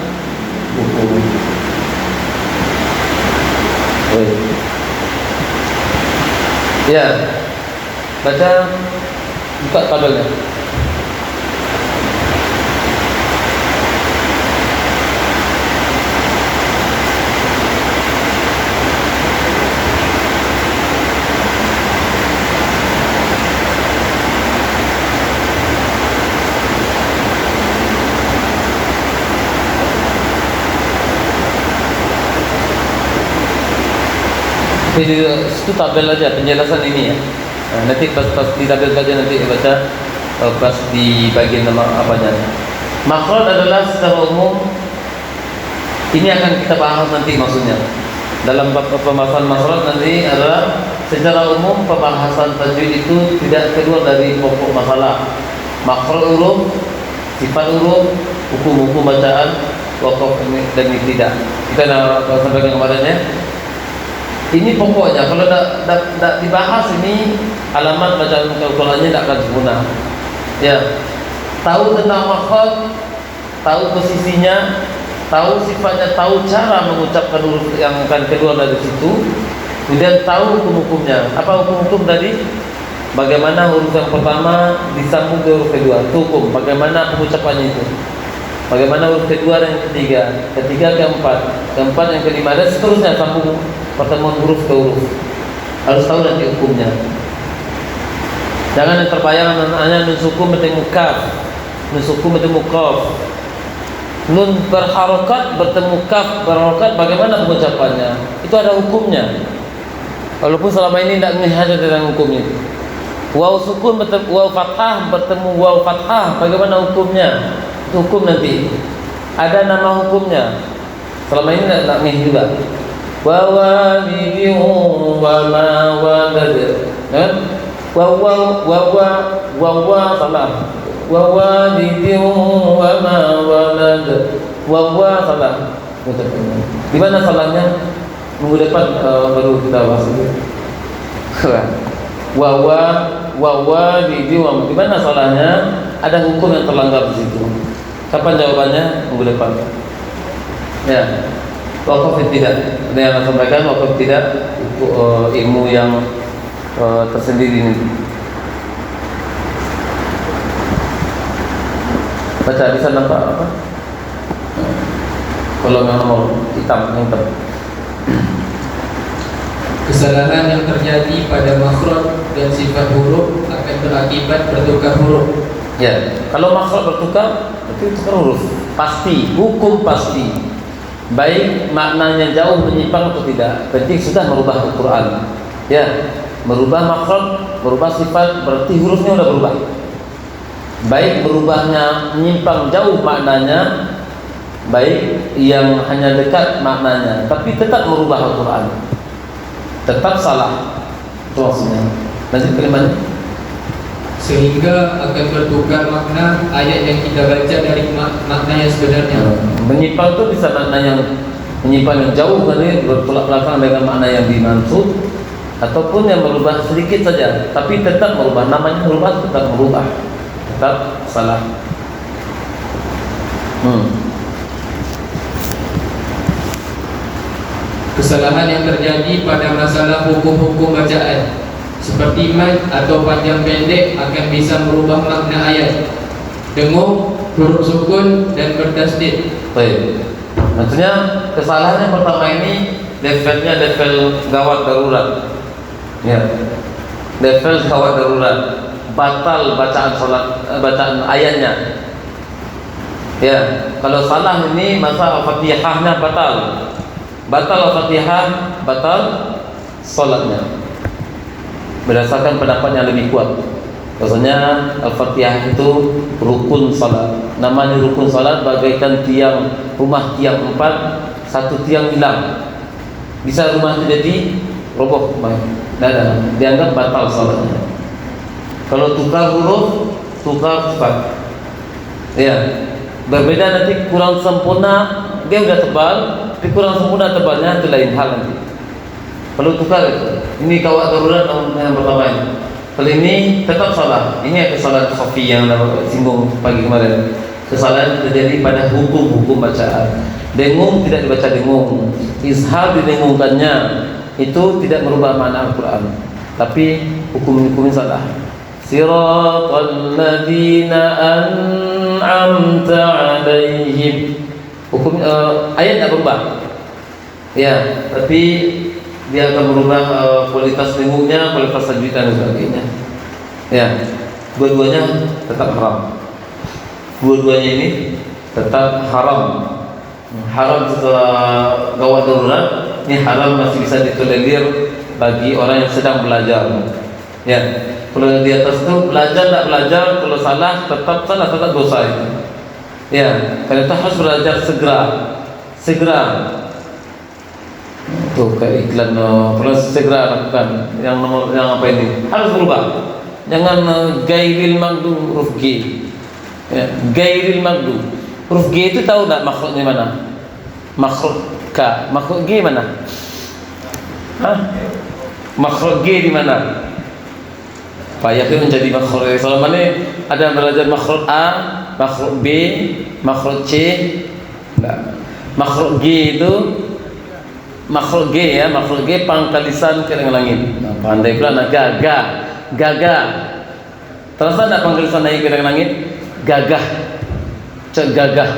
buku. Ya, baca, buka tabelnya. Di situ tabel aja penjelasan ini ya. Nanti pas di tabel saja nanti baca pas di bagian nama apanya. Makhraj adalah secara umum, ini akan kita bahas nanti maksudnya. Dalam pembahasan makhraj nanti adalah secara umum pembahasan tajwid itu tidak keluar dari pokok masalah. Makhraj huruf, sifat huruf, hukum-hukum bacaan, waqaf dan tidak. Kita nak sampaikan kepadanya. Ini pokoknya, kalau tidak dibahas ini alamat bacaan Al-Qurannya tidak akan sempurna. Ya, tahu tentang makhraj, tahu posisinya, tahu sifatnya, tahu cara mengucapkan huruf yang akan keluar dari situ, kemudian tahu hukum-hukumnya. Apa hukum-hukum tadi? Bagaimana huruf yang pertama disambung ke huruf kedua, itu hukum. Bagaimana pengucapannya itu? Bagaimana huruf kedua dan yang ketiga, ketiga keempat, keempat yang kelima, dan seterusnya sambung pertemuan huruf ke huruf. Harus tahu nanti hukumnya. Jangan yang terbayang hanya nun sukun bertemu kaf, nun sukun bertemu qaf. Nun berharokat bertemu kaf berharokat, bagaimana pengucapannya? Itu ada hukumnya. Walaupun selama ini tidak melihat tentang hukumnya. Waw sukun bertemu waw fathah bertemu waw fathah, bagaimana hukumnya? Itu hukum nanti. Ada nama hukumnya. Selama ini tidak melihat juga. Wa walidin wa ma walad. Wa salah. Wa walidin wa ma walad. Wa salah. Di mana salahnya? Minggu depan baru kita bahas itu. Wa walidin wa, di mana salahnya? Ada hukum yang terlanggar di situ. Kapan jawabannya? Minggu depan. Ya. Waqaf tidak. Ada yang akan sampaikan waqaf tidak, itu ilmu yang tersendiri ini. Baca bisa nampak apa? Kalau yang nomor hitam. Kesalahan yang terjadi pada makhraj dan sifat huruf akan berakibat bertukar huruf. Ya, kalau makhraj bertukar, itu tukar huruf. Pasti, hukum pasti. Baik maknanya jauh menyimpang atau tidak, penting sudah merubah Al-Quran. Ya, merubah makhraj, merubah sifat, berarti hurufnya sudah berubah. Baik berubahnya menyimpang jauh maknanya, baik yang hanya dekat maknanya tapi tetap merubah Al-Quran, tetap salah. Itu maksudnya. Lanjut kalimatnya. Sehingga akan bertukar makna ayat yang kita baca dari makna yang sebenarnya. Menyimpang itu bisa makna yang menyimpang yang jauh dari bertolak belakang dengan makna yang dimaksud, ataupun yang merubah sedikit saja tapi tetap merubah, namanya merubah, tetap salah. Kesalahan yang terjadi pada masalah hukum-hukum bacaan seperti mad atau panjang pendek akan bisa merubah makna ayat. Dengung, huruf sukun dan bertasdid. Baik. Maksudnya kesalahan yang pertama ini levelnya level gawat darurat. Ya. Level gawat darurat. Batal bacaan salat, bacaan ayatnya. Ya, kalau salah ini masa Al-Fatihahnya batal. Batal Al-Fatihah, batal salatnya. Berdasarkan pendapat yang lebih kuat, maksudnya Al-Fatihah itu rukun salat. Namanya rukun salat bagaikan tiang rumah, tiang 4, satu tiang hilang, bisa rumah itu jadi roboh, dianggap batal salatnya. Kalau tukar huruf, tukar sifat, ya berbeda, nanti kurang sempurna, dia udah tebal tapi kurang sempurna tebalnya, itu lain hal nanti. Perlu tukar itu. Ini kawat darurat yang pertama ini. Kalau ini tetap salah. Ini kesalahan Sofi yang singgung pagi kemarin. Kesalahan terjadi pada hukum-hukum bacaan. Dengung tidak dibaca dengung. Izhar didengungkannya. Itu tidak merubah makna Al-Quran, tapi hukum-hukumnya salah. Siratal ladzina an'amta 'alaihim. Hukum ayat tidak berubah. Ya, tapi dia akan merubah kualitas lingkungnya, kualitas tajwidnya dan sebagainya. Ya, dua-duanya tetap haram. Dua-duanya ini tetap haram. Haram setelah gawat darurat, ini haram masih bisa ditolerir bagi orang yang sedang belajar. Ya, kalau di atas itu belajar tak belajar, kalau salah tetap salah, tetap dosa itu. Ya, karena itu harus belajar segera. Tuh kayak iklan, terus segera lakukan yang apa ini harus berubah. Jangan gairil magdu huruf G, ya, gairil magdu huruf G itu tahu tak makhrajnya mana? Makhraj K, makhraj G mana? Makhraj G di mana? Payah itu menjadi makhraj. Selama ini ada belajar makhraj A, makhraj B, makhraj C. Nah, makhraj G itu makhluk G, ya, makhluk G pangkal lisan ke langit. Nah, pandai pula nak gaga. Terasa tak pangkal lisan naik ke langit? Gagah. Gagah.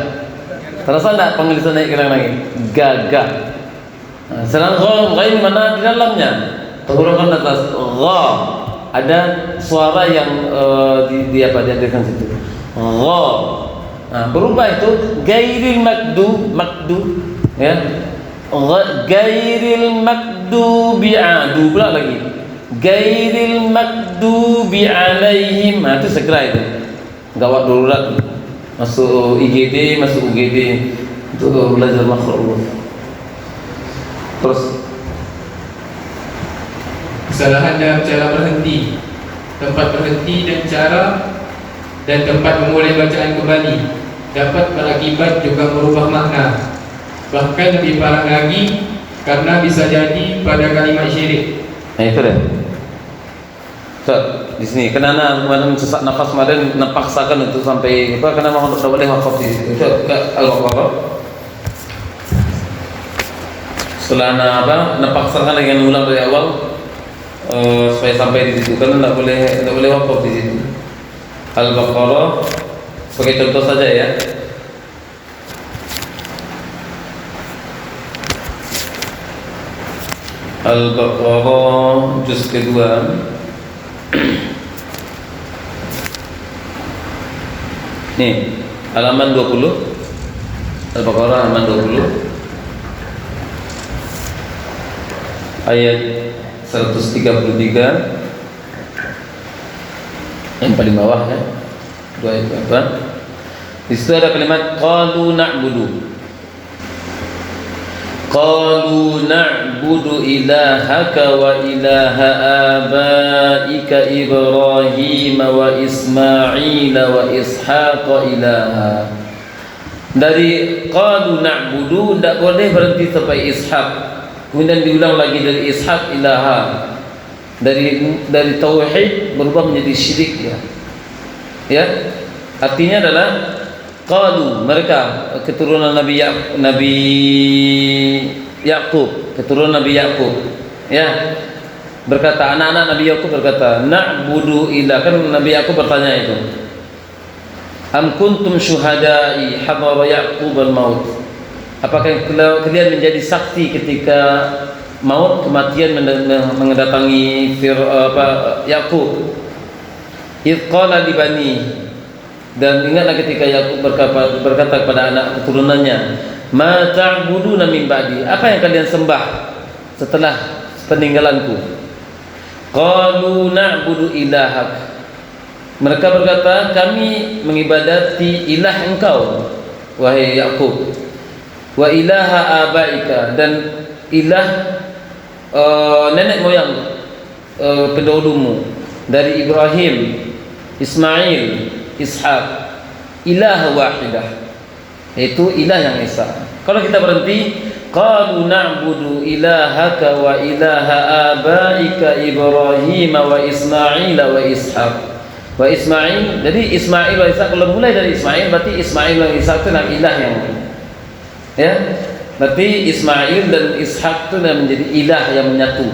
Terasa tak pangkal lisan naik ke langit? Gagah. Nah, sedangkan ghain mana di dalamnya? Turunkan atas gha. Ada suara yang diadakan situ. Gha. Nah, berubah itu gairil makdu, ya. Gairil makdubi adu pula lagi. Gairil makdubi alaihim. Nah, itu segera itu. Gawat darurat. Masuk IGD, masuk UGD untuk belajar makhluk. Terus kesalahan dalam cara berhenti, tempat berhenti dan tempat memulai bacaan kembali dapat berakibat juga merubah makna. Bahkan lebih parah lagi karena bisa jadi pada kalimat syirik. Nah, itu deh. Ustaz, di sini kenapa kemarin sesak nafas kemarin napaksakan untuk sampai apa, karena mau tak boleh wakaf di situ. Al-Baqarah. Setelah napaksakan dengan ulang dari awal supaya sampai di situ, karena tak boleh wakaf di situ. Al-Baqarah sebagai contoh saja, ya. Al-Baqarah juz kedua nih, halaman 20. Al-Baqarah halaman 20 ayat 133, yang paling bawah, ya. Dua ayat apa? Di situ ada kalimat qalu na'budu. qalu na'budu ilahaka wa ilaha abaika Ibrahim wa Ismail wa Ishaq ilaha. Dari qalu na'budu tidak boleh berhenti sampai Ishaq, kemudian diulang lagi dari Ishaq ilaha. Dari tauhid berubah menjadi syirik ya. Artinya adalah qalu, mereka keturunan Nabi Yakub, keturunan Nabi Yakub ya, berkata, anak-anak Nabi Yakub berkata, na'budu ilah, kan Nabi Yakub bertanya itu, am kuntum syuhada'i hadara Yaqub al-maut, apakah kalian menjadi saksi ketika maut, kematian mendatangi Yakub? Idh qala li bani, dan ingatlah ketika Yakub berkata kepada anak keturunannya, ma ta'buduna min ba'di, apa yang kalian sembah setelah peninggalanku? Qalu na'budu ilahak, mereka berkata, kami mengibadati ilah engkau wahai Yakub, wa ilaha abaika, dan ilah nenek moyang pendahulumu dari Ibrahim, Ismail, Ishaq, ilah wahidah, yaitu ilah yang esa. Kalau kita berhenti, qalu na'budu ilahaka wa ilaha abaika Ibrahim wa Ismail wa Ishaq wa Ismail. Jadi Ismail wa Ishaq, kalau mulai dari Ismail berarti Ismail wa Ishaq itu adalah ilah yang ya, berarti Ismail dan Ishaq itu menjadi ilah yang menyatu.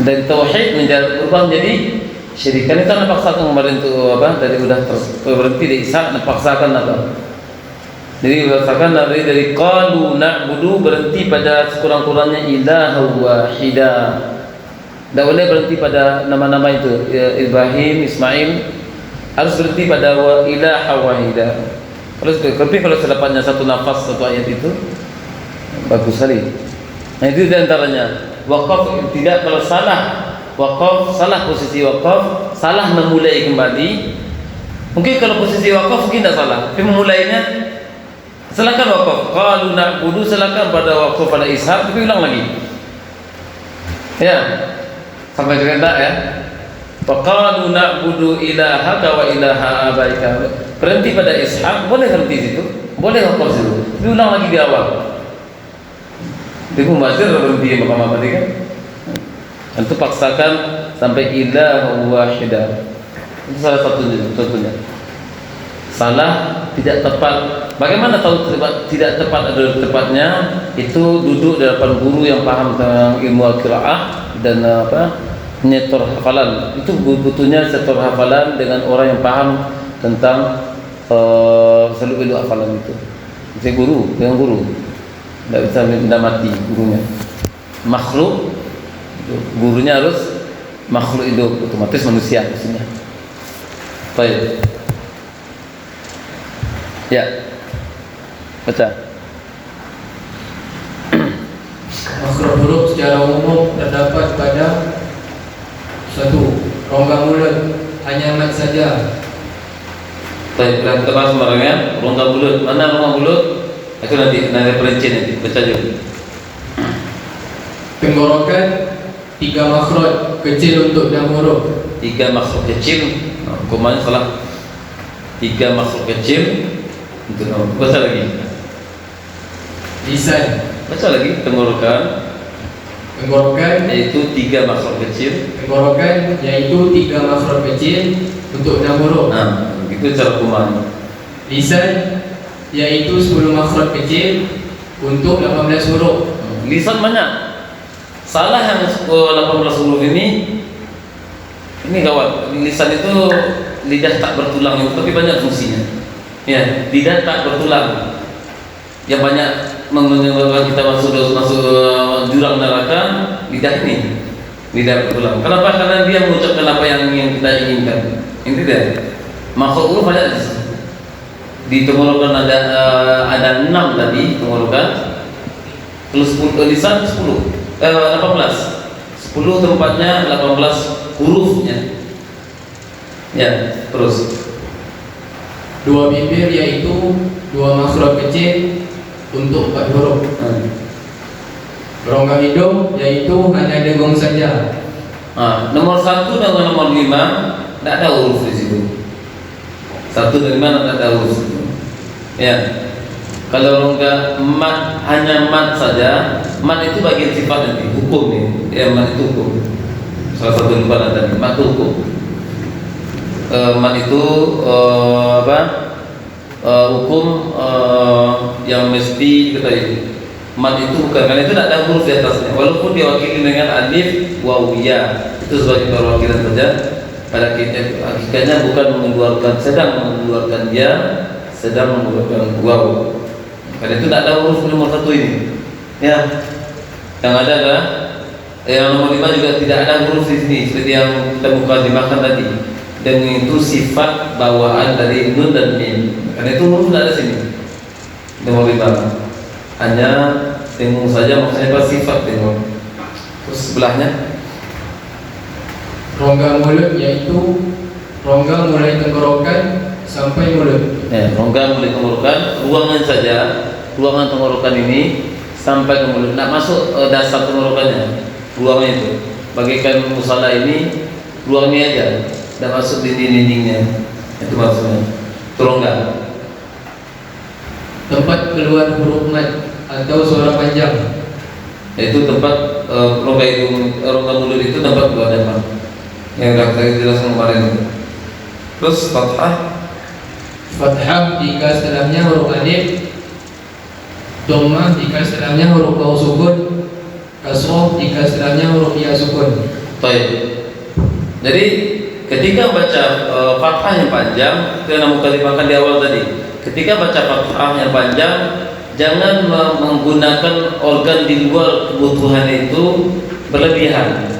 Dari tauhid berubah menjadi syirik. Kan itu anda paksakan kemarin itu apa? Dari udah berhenti dari Ishaq, anda paksakan apa? Jadi paksakan dari qalu na'budu, berhenti pada sekurang-kurangnya ilah wahidah. Tidak boleh berhenti pada nama-nama itu Ibrahim, Ismail, harus berhenti pada ilah wahidah. Kalau selepasnya satu nafas satu ayat itu bagus sekali. Nah itu diantaranya. Waqaf tidak, kalau salah waqaf, salah posisi waqaf, salah memulai kembali. Mungkin kalau posisi waqaf mungkin tidak salah, tapi memulainya silakan waqaf. Qalu na'budu, silakan pada waqaf pada Ishaq, tapi ulang lagi. Ya. Sampai kerendah ya. Faqalu na'budu ilahaka wa ilaha abaika. Berhenti pada Ishaq, boleh berhenti situ, boleh waqaf situ, tapi ulang lagi di awal. Itu mubazir berhenti apa tadi kan? Itu paksakan sampai ilah wahidah. Itu salah satunya. Salah, tidak tepat. Bagaimana tahu tidak tepat adalah tepatnya? Itu duduk di depan guru yang paham tentang ilmu al-qiraah dan nyetor hafalan. Itu butuhnya setor hafalan dengan orang yang paham tentang seluk beluk hafalan itu. Saya guru, dengan guru. Tidak bisa mendamati gurunya. Makhluk, gurunya harus makhluk hidup, otomatis manusia maksudnya. Baik. Ya. Baca. Makhraj huruf secara umum terdapat pada satu, rongga mulut hanya mat saja. Baik, kita bahas sembarangnya. Rongga mulut, mana rongga mulut? Itu nanti perincian nanti, baca dulu. Tenggorokan 3 makhraj kecil untuk 6 huruf. 3 makhraj kecil, komanya salah. 3 makhraj kecil untuk baca lagi. Lisan, baca lagi. Tenggorokan yaitu 3 makhraj kecil. Tenggorokan yaitu 3 makhraj kecil untuk 6 huruf. Nah, itu cara komanya. Lisan yaitu 10 makhraj kecil untuk 18 huruf. Lisan banyak. Salah yang 18 huruf ini gawat. Lisan itu lidah tak bertulang, tapi banyak fungsinya. Ya, lidah tak bertulang. Yang banyak menyebabkan kita masuk jurang neraka, lidah ini. Lidah bertulang. Kenapa? Karena dia mengucapkan apa yang kita inginkan. Ini dia. Makhluk huruf banyak di sini. Di tenggorokan ada 6 tadi tenggorokan. Terus lisan 10. 18. 10 tempatnya, 18 hurufnya. Ya, terus 2 bibir yaitu 2 makhraj kecil untuk 4 huruf. Rongga hidung yaitu hanya dengung saja. Nomor 1 dengan nomor 5 tidak ada huruf di situ. 1 dan 5 tidak ada huruf. Ya. Kalau rongga mat, hanya mat saja. Mat itu bagian sifat nanti, hukum nih. Ya, mat itu hukum. Salah satu lupa tadi, mat itu hukum. Mat itu hukum yang mesti diketahui. Mat itu bukan, karena itu tidak ada huruf di atasnya. Walaupun diwakili dengan alif, waw, ya, itu sebagai perwakilan saja. Pada hakikatnya bukan mengeluarkan, sedang mengeluarkan ya, sedang mengeluarkan waw. Karena itu tidak ada huruf nomor 1 ini. Ya, yang ada adalah yang nomor 5 juga tidak ada huruf di sini seperti yang kita mukadimahkan tadi. Dan itu sifat bawaan dari nun dan mim. Karena itu huruf tidak ada sini. Nomor 5 hanya dengung saja, maksudnya apa sifat dengung. Terus sebelahnya Rongga mulut yaitu rongga mulai tenggorokan sampai mulut. ya, rongga mulai tenggorokan, ruangan saja, ruangan tenggorokan ini sampai ke mulut. Tidak masuk dasar tenggorokannya, ruangan itu. Bagaikan musala ini, ruangnya aja, tidak masuk di dinding-dindingnya. Itu maksudnya. Itu rongga. Tempat keluar huruf mat atau suara panjang. Yaitu tempat rongga hidung, rongga mulut itu tempat keluar apa? Yang sudah saya jelaskan kemarin. Terus fathah. Fathah jika setelahnya huruf alif, dhammah jika setelahnya huruf waw sukun, kasrah jika setelahnya huruf ya sukun. Baik. Jadi ketika baca fathah yang panjang, kita mukadimahkan di awal tadi. Ketika baca fathah yang panjang, jangan menggunakan organ di luar kebutuhan itu berlebihan.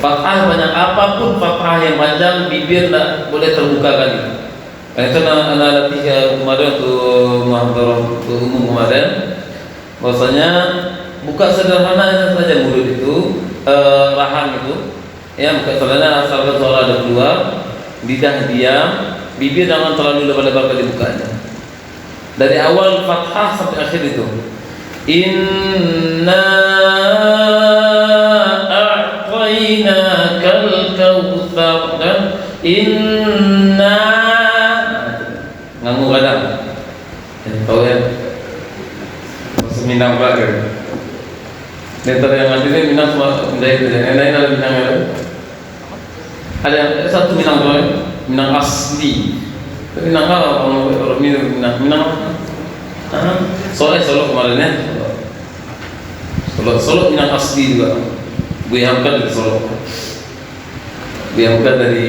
Fathah banyak, apapun fathah yang panjang, bibir tidak boleh terbuka kali. Karena itu anak latih kemarin untuk muhadharah umum kemarin, bahwasanya buka sederhana saja mulut itu, rahang itu, ya buka sederhana asalkan suara ada keluar, lidah diam, bibir jangan terlalu lebar-lebar kali bukanya. Dari awal fathah sampai akhir itu. Inna a'tainakal kautsar dan inna nganggu kadang. Tahu ya? Masuk Minang pula kan? Ntar yang nanti ini Minang semua menjahit itu. Yang lain ada Minang yang lain. Ada satu Minang pula, Minang asli. Tapi Minang apa? Kalau Minang Solo kemarin ya. Solo Minang asli juga. Buya Hamka dari Solo. Buya Hamka dari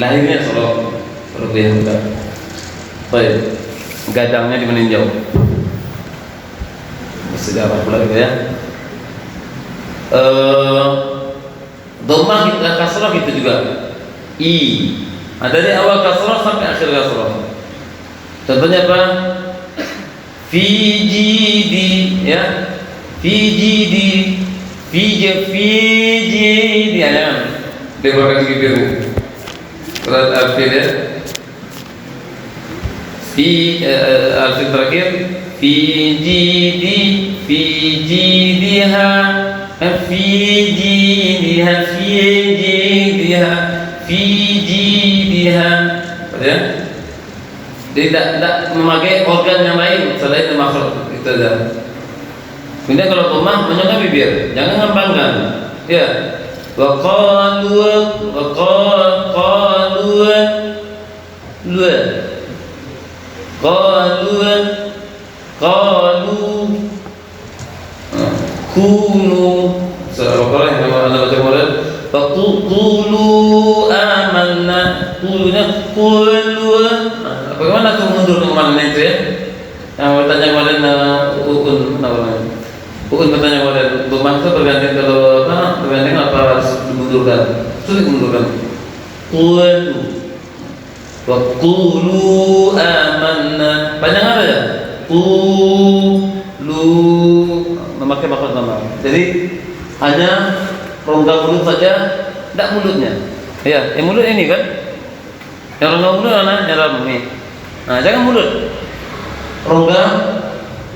lahirnya Solo. Kalau Buya Hamka. Baik. Gadangnya di meninjau. Sejarah pula gitu ya. Dhammah kita kasrah gitu juga. I. Ada dari awal kasrah sampai akhir kasrah. Contohnya apa? Fi jidi ya. Fi jidi. Fi jidi ya. Lebarkan bibir. Surat Al-Fil ya. Fi Al-Fil terakhir. Fi jidi. Fi jidiha. Fi jidiha. Fi jidiha. Fi jidiha. Ya. Tidak memakai organ yang lain selain makhluk itu saja. Kemudian kalau dhammah menyangka bibir, jangan ngambangkan. Ya. Wa qalu kunu seolah yang anda baca kemarin. Faqulu amanna qulu. Bagaimana tuh mundur ke kemana itu ya? Yang bertanya kemarin Ukun bertanya kemarin dhammah itu bergantian kalau bergantian apa harus dimundurkan? Sulit mundurkan. Qulu amanna. Panjang apa ya? Qulu memakai maksud nama. Jadi hanya rongga mulut saja, tidak mulutnya. Ya, yang mulut ini kan? Yang rongga mulut mana? Yang dalam ini. Nah, jangan mulut. Rongga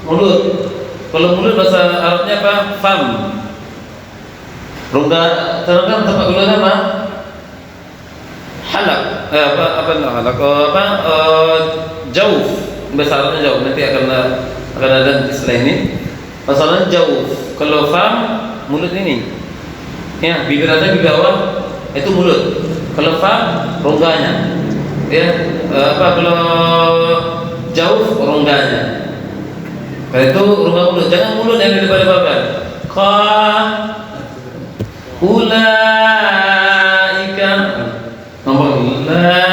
mulut. Kalau mulut bahasa Arabnya apa? Fam. Rongga, sedangkan tempat keluar apa? Halak. Jauh. Bahasa Arabnya jauh. Nanti akan ada istilah ini. Masalahnya jauh. Kalau fam, mulut ini. Ya, bibir atas di bawah itu mulut. Kalau fam, rongganya. Ya, kalau jauh rongganya. Kalau itu rongga mulut, jangan mulut yang dilebar-lebarkan. Ulaika nomor ulaika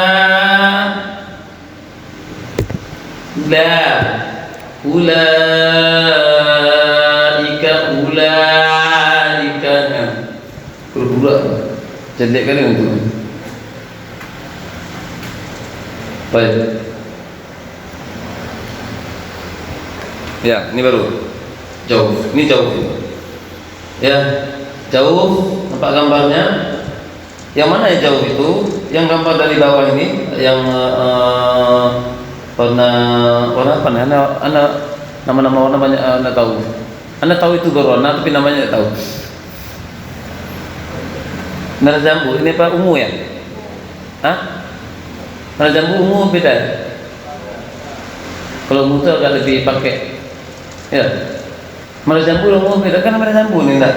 berbudak jelek kali untuk baik. Ya, ini baru jauh. Ini jauh. Ya, jauh. Nampak gambarnya. Yang mana yang jauh itu? Yang gambar dari bawah ini, yang warna apa nih? Anda nama-nama warna banyak Anda tahu. Anda tahu itu berwarna, tapi namanya tidak tahu. Merah jambu. Ini apa? Ungu ya? Hah? Merah jambu ungu beda. Kalau ungu itu agak lebih pakai. Ya, merah jambu ungu beda kan merah jambu nih enggak?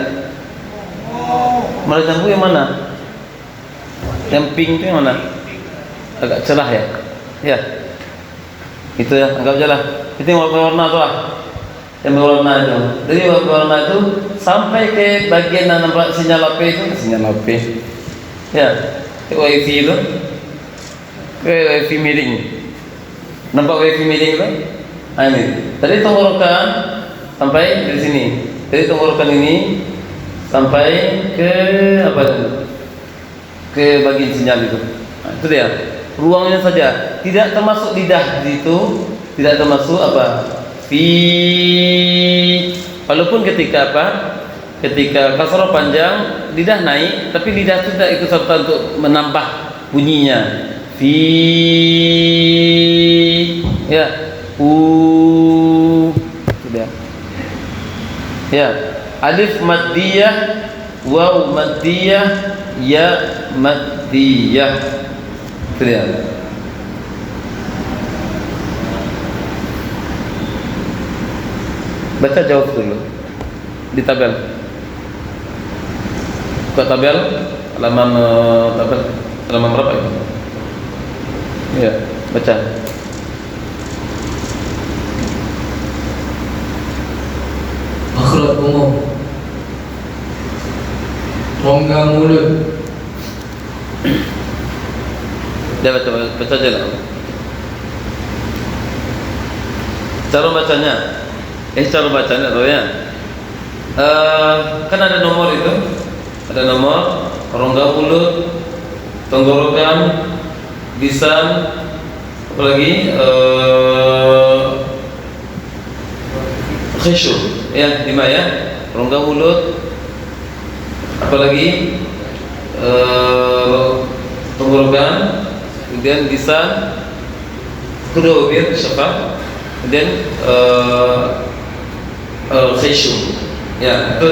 Merah jambu yang mana? Yang pink itu yang mana? Agak cerah ya? Ya, itu ya, anggap aja lah. Itu yang warna tuh lah. Yang berwarna itu. Jadi warna itu sampai ke bagian yang nampak sinyal HP itu, sinyal HP. Ya, ke WiFi itu, ke WiFi miring. Nampak WiFi miring itu? Nah ini. Tadi tenggorokan sampai dari sini. Dari tenggorokan ini sampai ke apa itu? Ke bagian sinyal itu. Nah, itu dia. Ruangnya saja. Tidak termasuk lidah di situ. Tidak termasuk apa? Walaupun ketika apa? Ketika kasroh panjang, lidah naik, tapi lidah itu tidak ikut serta untuk menambah bunyinya. Ya. Sudah. Ya, alif maddiyah, waw maddiyah, ya maddiyah. Sudah. Baca jawab dulu di tabel. Buka tabel halaman halaman berapa itu? Ya, baca. Makhraj umum, rongga mulut. Dia baca aja lah. Cara bacanya, cara bacanya tuh ya. Kan ada nomor itu, ada nomor rongga mulut, tenggorokan, lisan, apalagi khishu, ya 5 ya, rongga mulut, apalagi tenggorokan, kemudian lisan, kedua bibir, syafah, kemudian khishu, ya itu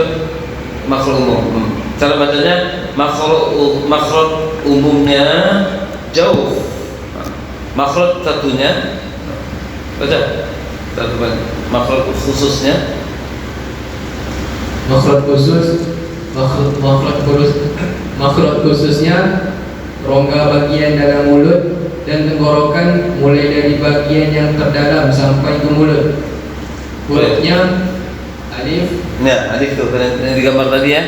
makhraj umum. Cara bacanya makhraj umumnya jauh, makhraj satunya baca satu makhraj khususnya, makhraj khususnya rongga bagian dalam mulut dan tenggorokan mulai dari bagian yang terdalam sampai ke mulut. Hurufnya alif. Nah, alif itu yang digambar tadi ya.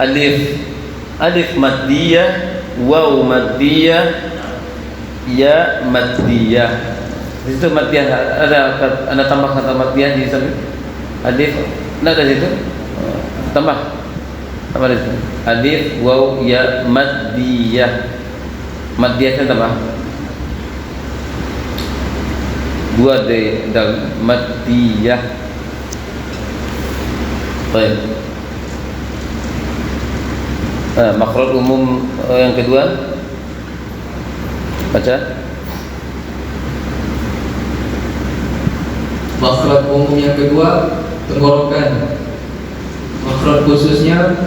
Alif maddiyah, waw maddiyah, ya maddiyah. Di situ maddiyah ada tambah kata maddiyah di sana. Alif, enggak ada di situ. Tambah di situ. Alif, waw, ya maddiyah. Maddiyahnya tambah. 2 dan maddiyah. Baik. Makhraj umum yang kedua baca. Makhraj umum yang kedua tenggorokan. Makhraj khususnya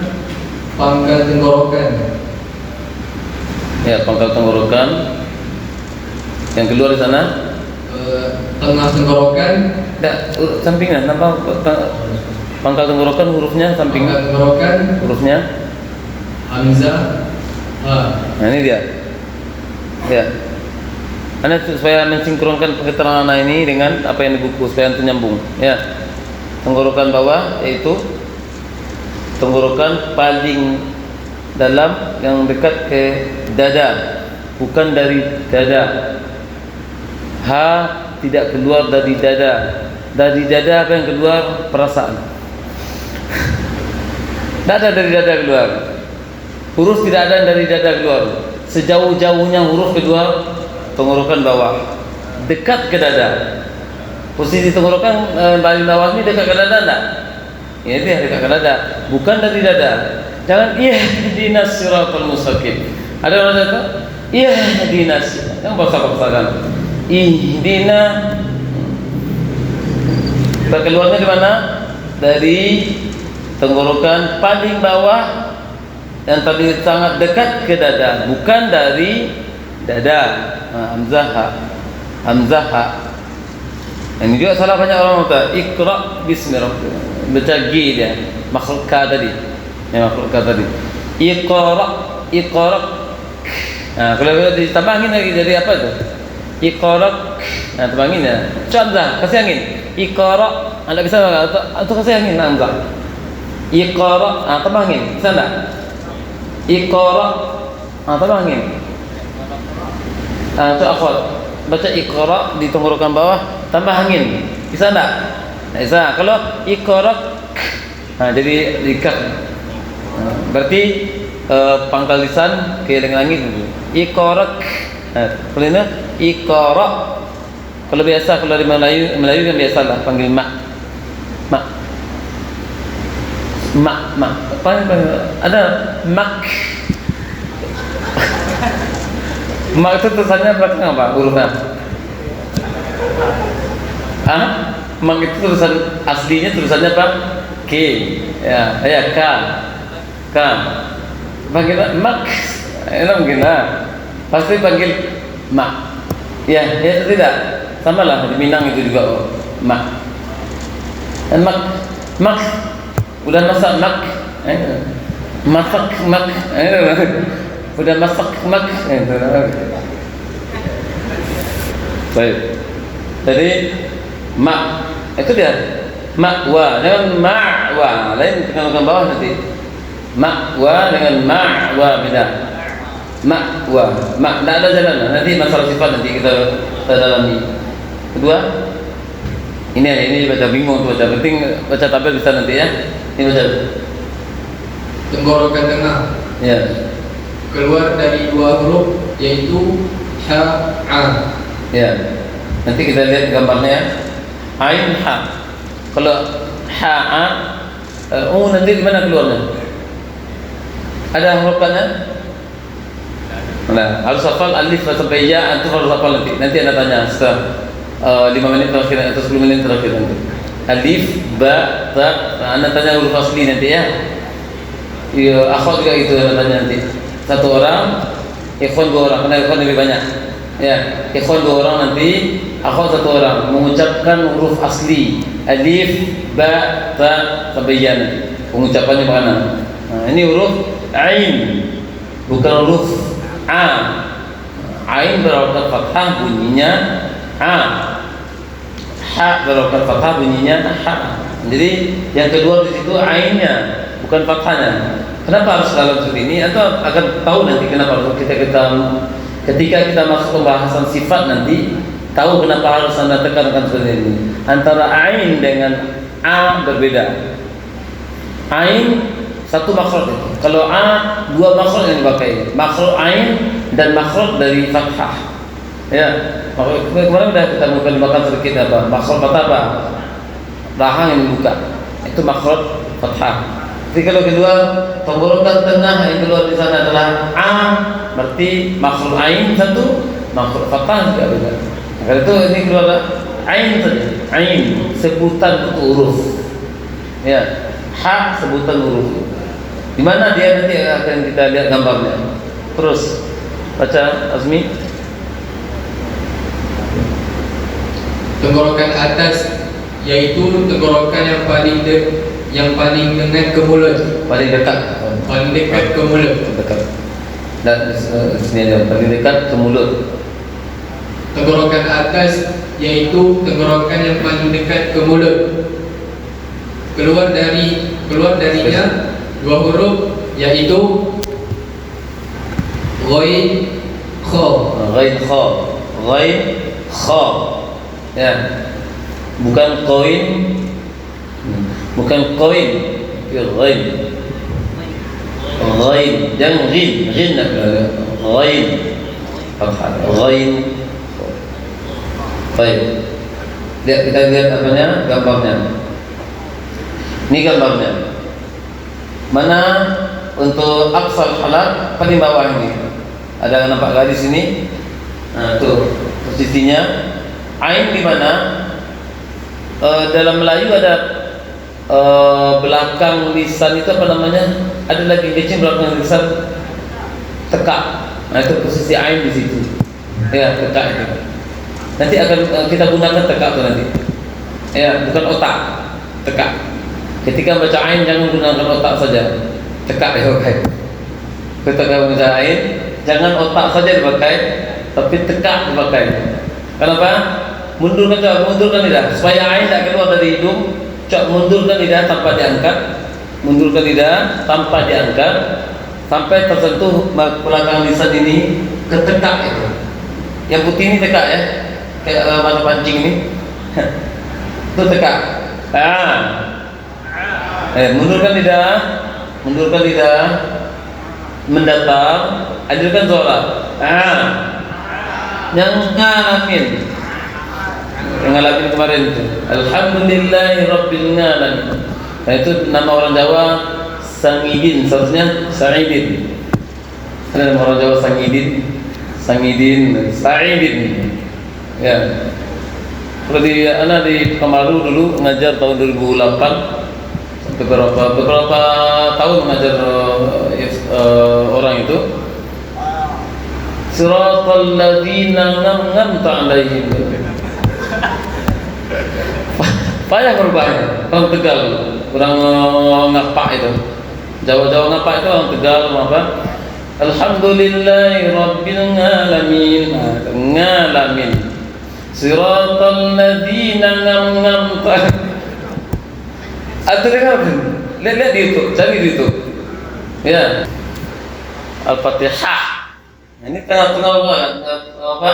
pangkal tenggorokan. Ya, pangkal tenggorokan yang keluar di sana. Tengah tenggorokan. Tidak, sampingnya. Nampak pangkal tenggorokan hurufnya samping. Pangkal tenggorokan Hurufnya. hamzah, ha. Nah ini dia. Ya. Anda supaya mensinkronkan keterangan ini dengan apa yang di buku supaya nanti nyambung. Ya. Tenggorokan bawah yaitu tenggorokan paling dalam yang dekat ke dada, bukan dari dada. Ha tidak keluar dari dada. Dari dada apa yang keluar? Perasaan. Tidak ada dari dada keluar. Huruf tidak ada dari dada keluar. Sejauh-jauhnya huruf keluar tenggorokan bawah, dekat ke dada. Posisi tenggorokan paling bawah ini dekat ke dada enggak? Ya dia dekat ke dada, bukan dari dada. Jangan ihdinas siratal mustaqim. Ada orang kata ihdinas, yang paksa-paksakan. Ihdina. Keluarnya di mana? Dari tenggorokan paling bawah yang tadi sangat dekat ke dada, bukan dari dada. Hamzah. Ini juga salah banyak orang kata iqra bismi rabbik. Baca G dia, makhraj ka tadi. Ya, makhraj ka tadi. Iqra. Nah, kalau ditambahin lagi jadi apa itu? Iqra. Nah, tambahnya. Hamzah, kasih angin. Iqra. Anda bisa atau kasih angin hamzah. Iqra. Ah, tambahnya. Bisa enggak? Iqra. Ah, tambahnya. Itu akhwat. Baca iqra di tenggorokan bawah tambah angin. Bisa enggak? Nah, bisa. Kalau iqra, nah jadi dikat. Berarti pangkal lisan ke dengan angin dulu. Iqra. Nah, kalau ini iqra. Kalau biasa kalau di Melayu kan biasalah panggil mak. Apa ada mak. Mak itu tulisannya belakang apa hurufnya? Mak itu tulisan aslinya tulisannya apa? K. Ya, K. Panggil mak. Enak mungkin pasti panggil mak. Ya tidak. Sama lah di Minang itu juga mak. Dan mak. Udah masak mak. Masak mak. Udah masak mak. Baik. Jadi mak itu dia. Ma'wa dengan ma'wa lain dengan bawah nanti. Ma'wa dengan ma'wa beda. Ma'wa, tidak ada jalan. Nanti masalah sifat nanti kita dalami. Kedua, ini baca bingung tuh baca. Penting baca tabel bisa nanti ya. Ini baca. Tenggorokan tengah. Ya. Keluar dari dua huruf yaitu ha. Ya. Nanti kita lihat gambarnya. Ain ha. Kalau ha nanti di mana keluarnya? Ada hurufnya? Nah, harus hafal alif sampai ya, antum harus hafal nanti. Nanti Anda tanya setelah 5 menit terakhir atau 10 menit terakhir nanti. Alif, ba, ta. Anda tanya huruf asli nanti ya. Ya, akhwat juga itu Anda tanya nanti. Satu orang, ikhwan 2 orang. Karena ikhwan lebih banyak. Ya, ikhwan 2 orang nanti, akhwat 1 orang mengucapkan huruf asli. Alif, ba, ta sampai ya nanti. Pengucapannya bagaimana? Nah, ini huruf ain. Bukan huruf Ain berharokat fathah bunyinya ha berharokat fathah bunyinya ha. Jadi yang kedua di situ ainnya bukan fathahnya. Kenapa harus dalam seperti ini? Atau akan tahu nanti kenapa ketika kita masuk pembahasan sifat nanti tahu kenapa harus Anda tekankan seperti ini. Antara ain dengan a berbeda. Ain satu makhraj itu. Kalau a 2 makhraj yang dipakai. Makhraj ain dan makhraj dari fathah. Ya, kemarin sudah kita menggunakan sedikit apa? Makhraj fathah apa? Rahang yang dibuka. Itu makhraj fathah. Jadi kalau kedua tenggorokan tengah yang keluar di sana adalah a, berarti makhraj ain satu, makhraj fathah juga beda. Karena itu ini keluar Ain saja. Ain sebutan huruf. Ya, ha sebutan huruf. Di mana dia nanti akan kita lihat gambarnya. Terus baca Azmi. Tenggorokan atas yaitu tenggorokan yang paling dekat ke mulut. Paling dekat. Paling dekat ke mulut. Dekat. Dan sini ada paling dekat ke mulut. Tenggorokan atas yaitu tenggorokan yang paling dekat ke mulut. Keluar darinya dua huruf yaitu ghain kha. Ghain kha. Ghain kha. Ya. Bukan koin. Bukan koin. Ghain. Ghain. Jangan ghin. Ghin ghain. Ghain. Baik. Kita lihat apanya? Gambarnya. Ini gambarnya. Mana untuk aqsal halaq paling bawah ini? Ada nampak garis ini? Nah, tuh posisinya. Ain di mana? Dalam Melayu ada belakang lisan itu apa namanya? Ada lagi kecil belakang lisan tekak. Nah, itu posisi ain di situ. Ya, tekak itu. Nanti akan kita gunakan tekak itu nanti. Ya, bukan otak. Tekak. Ketika baca ain jangan gunakan otak saja. Tekak ya, oke. Ketika baca ain jangan otak saja dipakai, tapi tekak dipakai. Kenapa? Mundurkan lidah supaya ain tidak keluar dari hidung. Mundurkan lidah tanpa diangkat. Mundurkan lidah tanpa diangkat sampai tersentuh belakang lisan ini ke tekak itu. Yang putih ini tekak ya. Kayak mata pancing ini. Itu tekak. Mundurkan lidah, mendatar, hadirkan suara. Yang ngalamin kemarin itu. Alhamdulillahirabbil alamin. Nah, itu nama orang Jawa Sangidin, seharusnya Sa'idin. Ada nama orang Jawa Sangidin, Sa'idin. Ya. Seperti anak di Kemaru dulu mengajar tahun 2008. Beberapa tahun mengajar orang itu. Siratal ladzina an'amta 'alaihim. Payah merubahnya. Orang Tegal, orang ngapak itu. Jawa-Jawa ngapak itu orang Tegal apa? Alhamdulillahirabbil alamin. Ngalamin. Siratal ladzina an'amta. Ada dengar? Lihat di YouTube, cari di YouTube. Ya. Al-Fatihah. Ini tengah-tengah apa?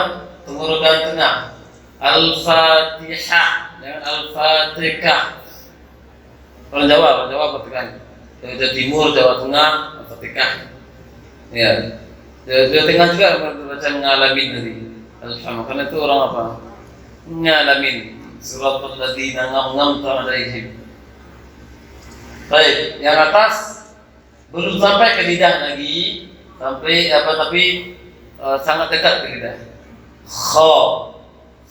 Tenggorokan tengah. Al-Fatihah, jangan Al-Fatihah. Orang Jawa Fatihah. Jawa Timur, Jawa Tengah, Al-Fatihah. Ya. Jawa Tengah juga baca ngalamin tadi. Alhamdulillah, karena itu orang apa? Ngalamin. Siratal ladzina an'amta 'alaihim. Baik, yang atas belum sampai ke lidah lagi, sampai tapi sangat dekat ke lidah. Kha.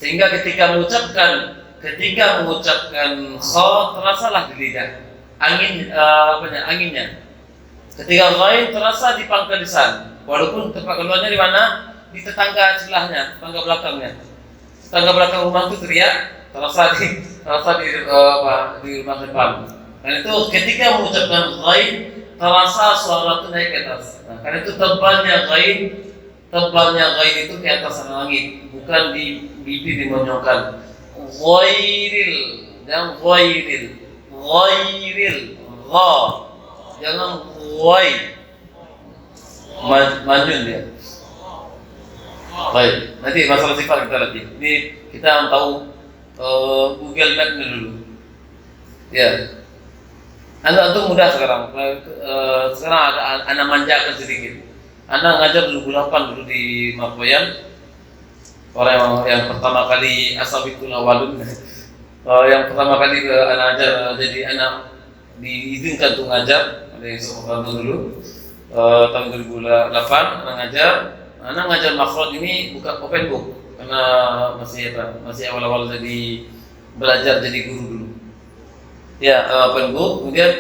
Sehingga ketika mengucapkan kha terasalah di lidah. Anginnya. Ketika ghain terasa di pangkal lisan. Walaupun tempat keluarnya di mana? Di tetangga sebelahnya, tetangga belakangnya. Tetangga belakang rumah itu teriak, terasa di rumah depan. Dan itu ketika mengucapkan ghain terasa suara itu naik ke atas. Nah, karena itu tebalnya ghain itu ke atas langit, bukan di bibir dimonyongkan. Ghairil, jangan ghairil, gha, jangan ghain, manjun dia. Baik, nanti masalah sifat kita lagi. Ini kita tahu Google Map dulu. Ya. Anda mudah sekarang. Sekarang ada anak manjakan sedikit. Anak ngajar 2008 dulu di Mapoyan. Orang yang pertama kali asabikul awalun. Yang pertama kali anak ngajar, jadi anak diizinkan untuk ngajar. Ada yang sekolah dulu. Tahun 2008 anak ngajar. anak ngajar makhraj ini buka open book karena masih awal-awal jadi belajar jadi guru dulu. Ya, open book, kemudian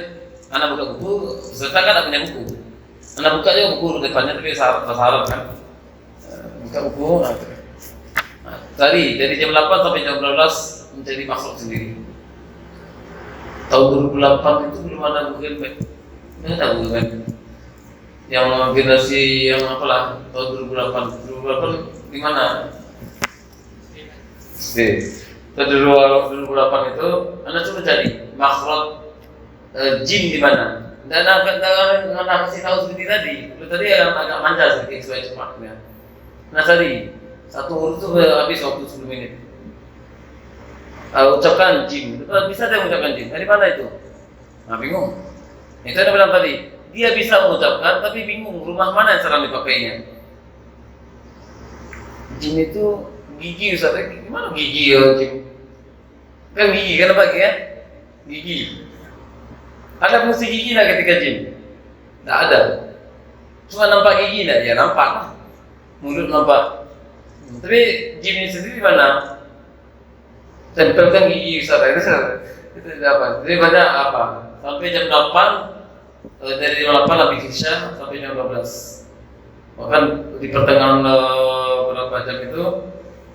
anak buka buku, peserta kan tak punya buku. Anak buka juga buku depannya tapi bahasa Arab kan. Buka buku, tadi dari jam 8 sampai jam 12 menjadi makhraj sendiri. Tahun 2008 itu belum ada Google Map. Ini ada Google Map. Yang generasi yang apalah tahun 2008 di mana? Tahun 2008 itu anak coba cari makhraj jim di mana? Dan anak kasih tahu seperti tadi. Tadi yang agak manja sedikit supaya cepatnya. Nah tadi satu huruf itu habis waktu 10 menit. Ucapkan jim, bisa dia mengucapkan jim. Dari mana itu? Nah bingung. Itu ada bilang tadi. Dia bisa mengucapkan tapi bingung rumah mana yang serang dipakainya. Jim itu gigi Ustaz. Gimana gigi ya jim? Kan gigi kan apa ya? Gigi. Ada fungsi gigi lah ketika jim? Tidak ada. Cuma nampak gigi lah, ya nampak lah. Mulut nampak. Tapi jim ini sendiri mana? Tempelkan gigi Ustaz. Itu apa? Jadi banyak apa? Sampai jam 8. Dari jam 8 habis isya sampai jam 12. Bahkan di pertengahan berapa jam itu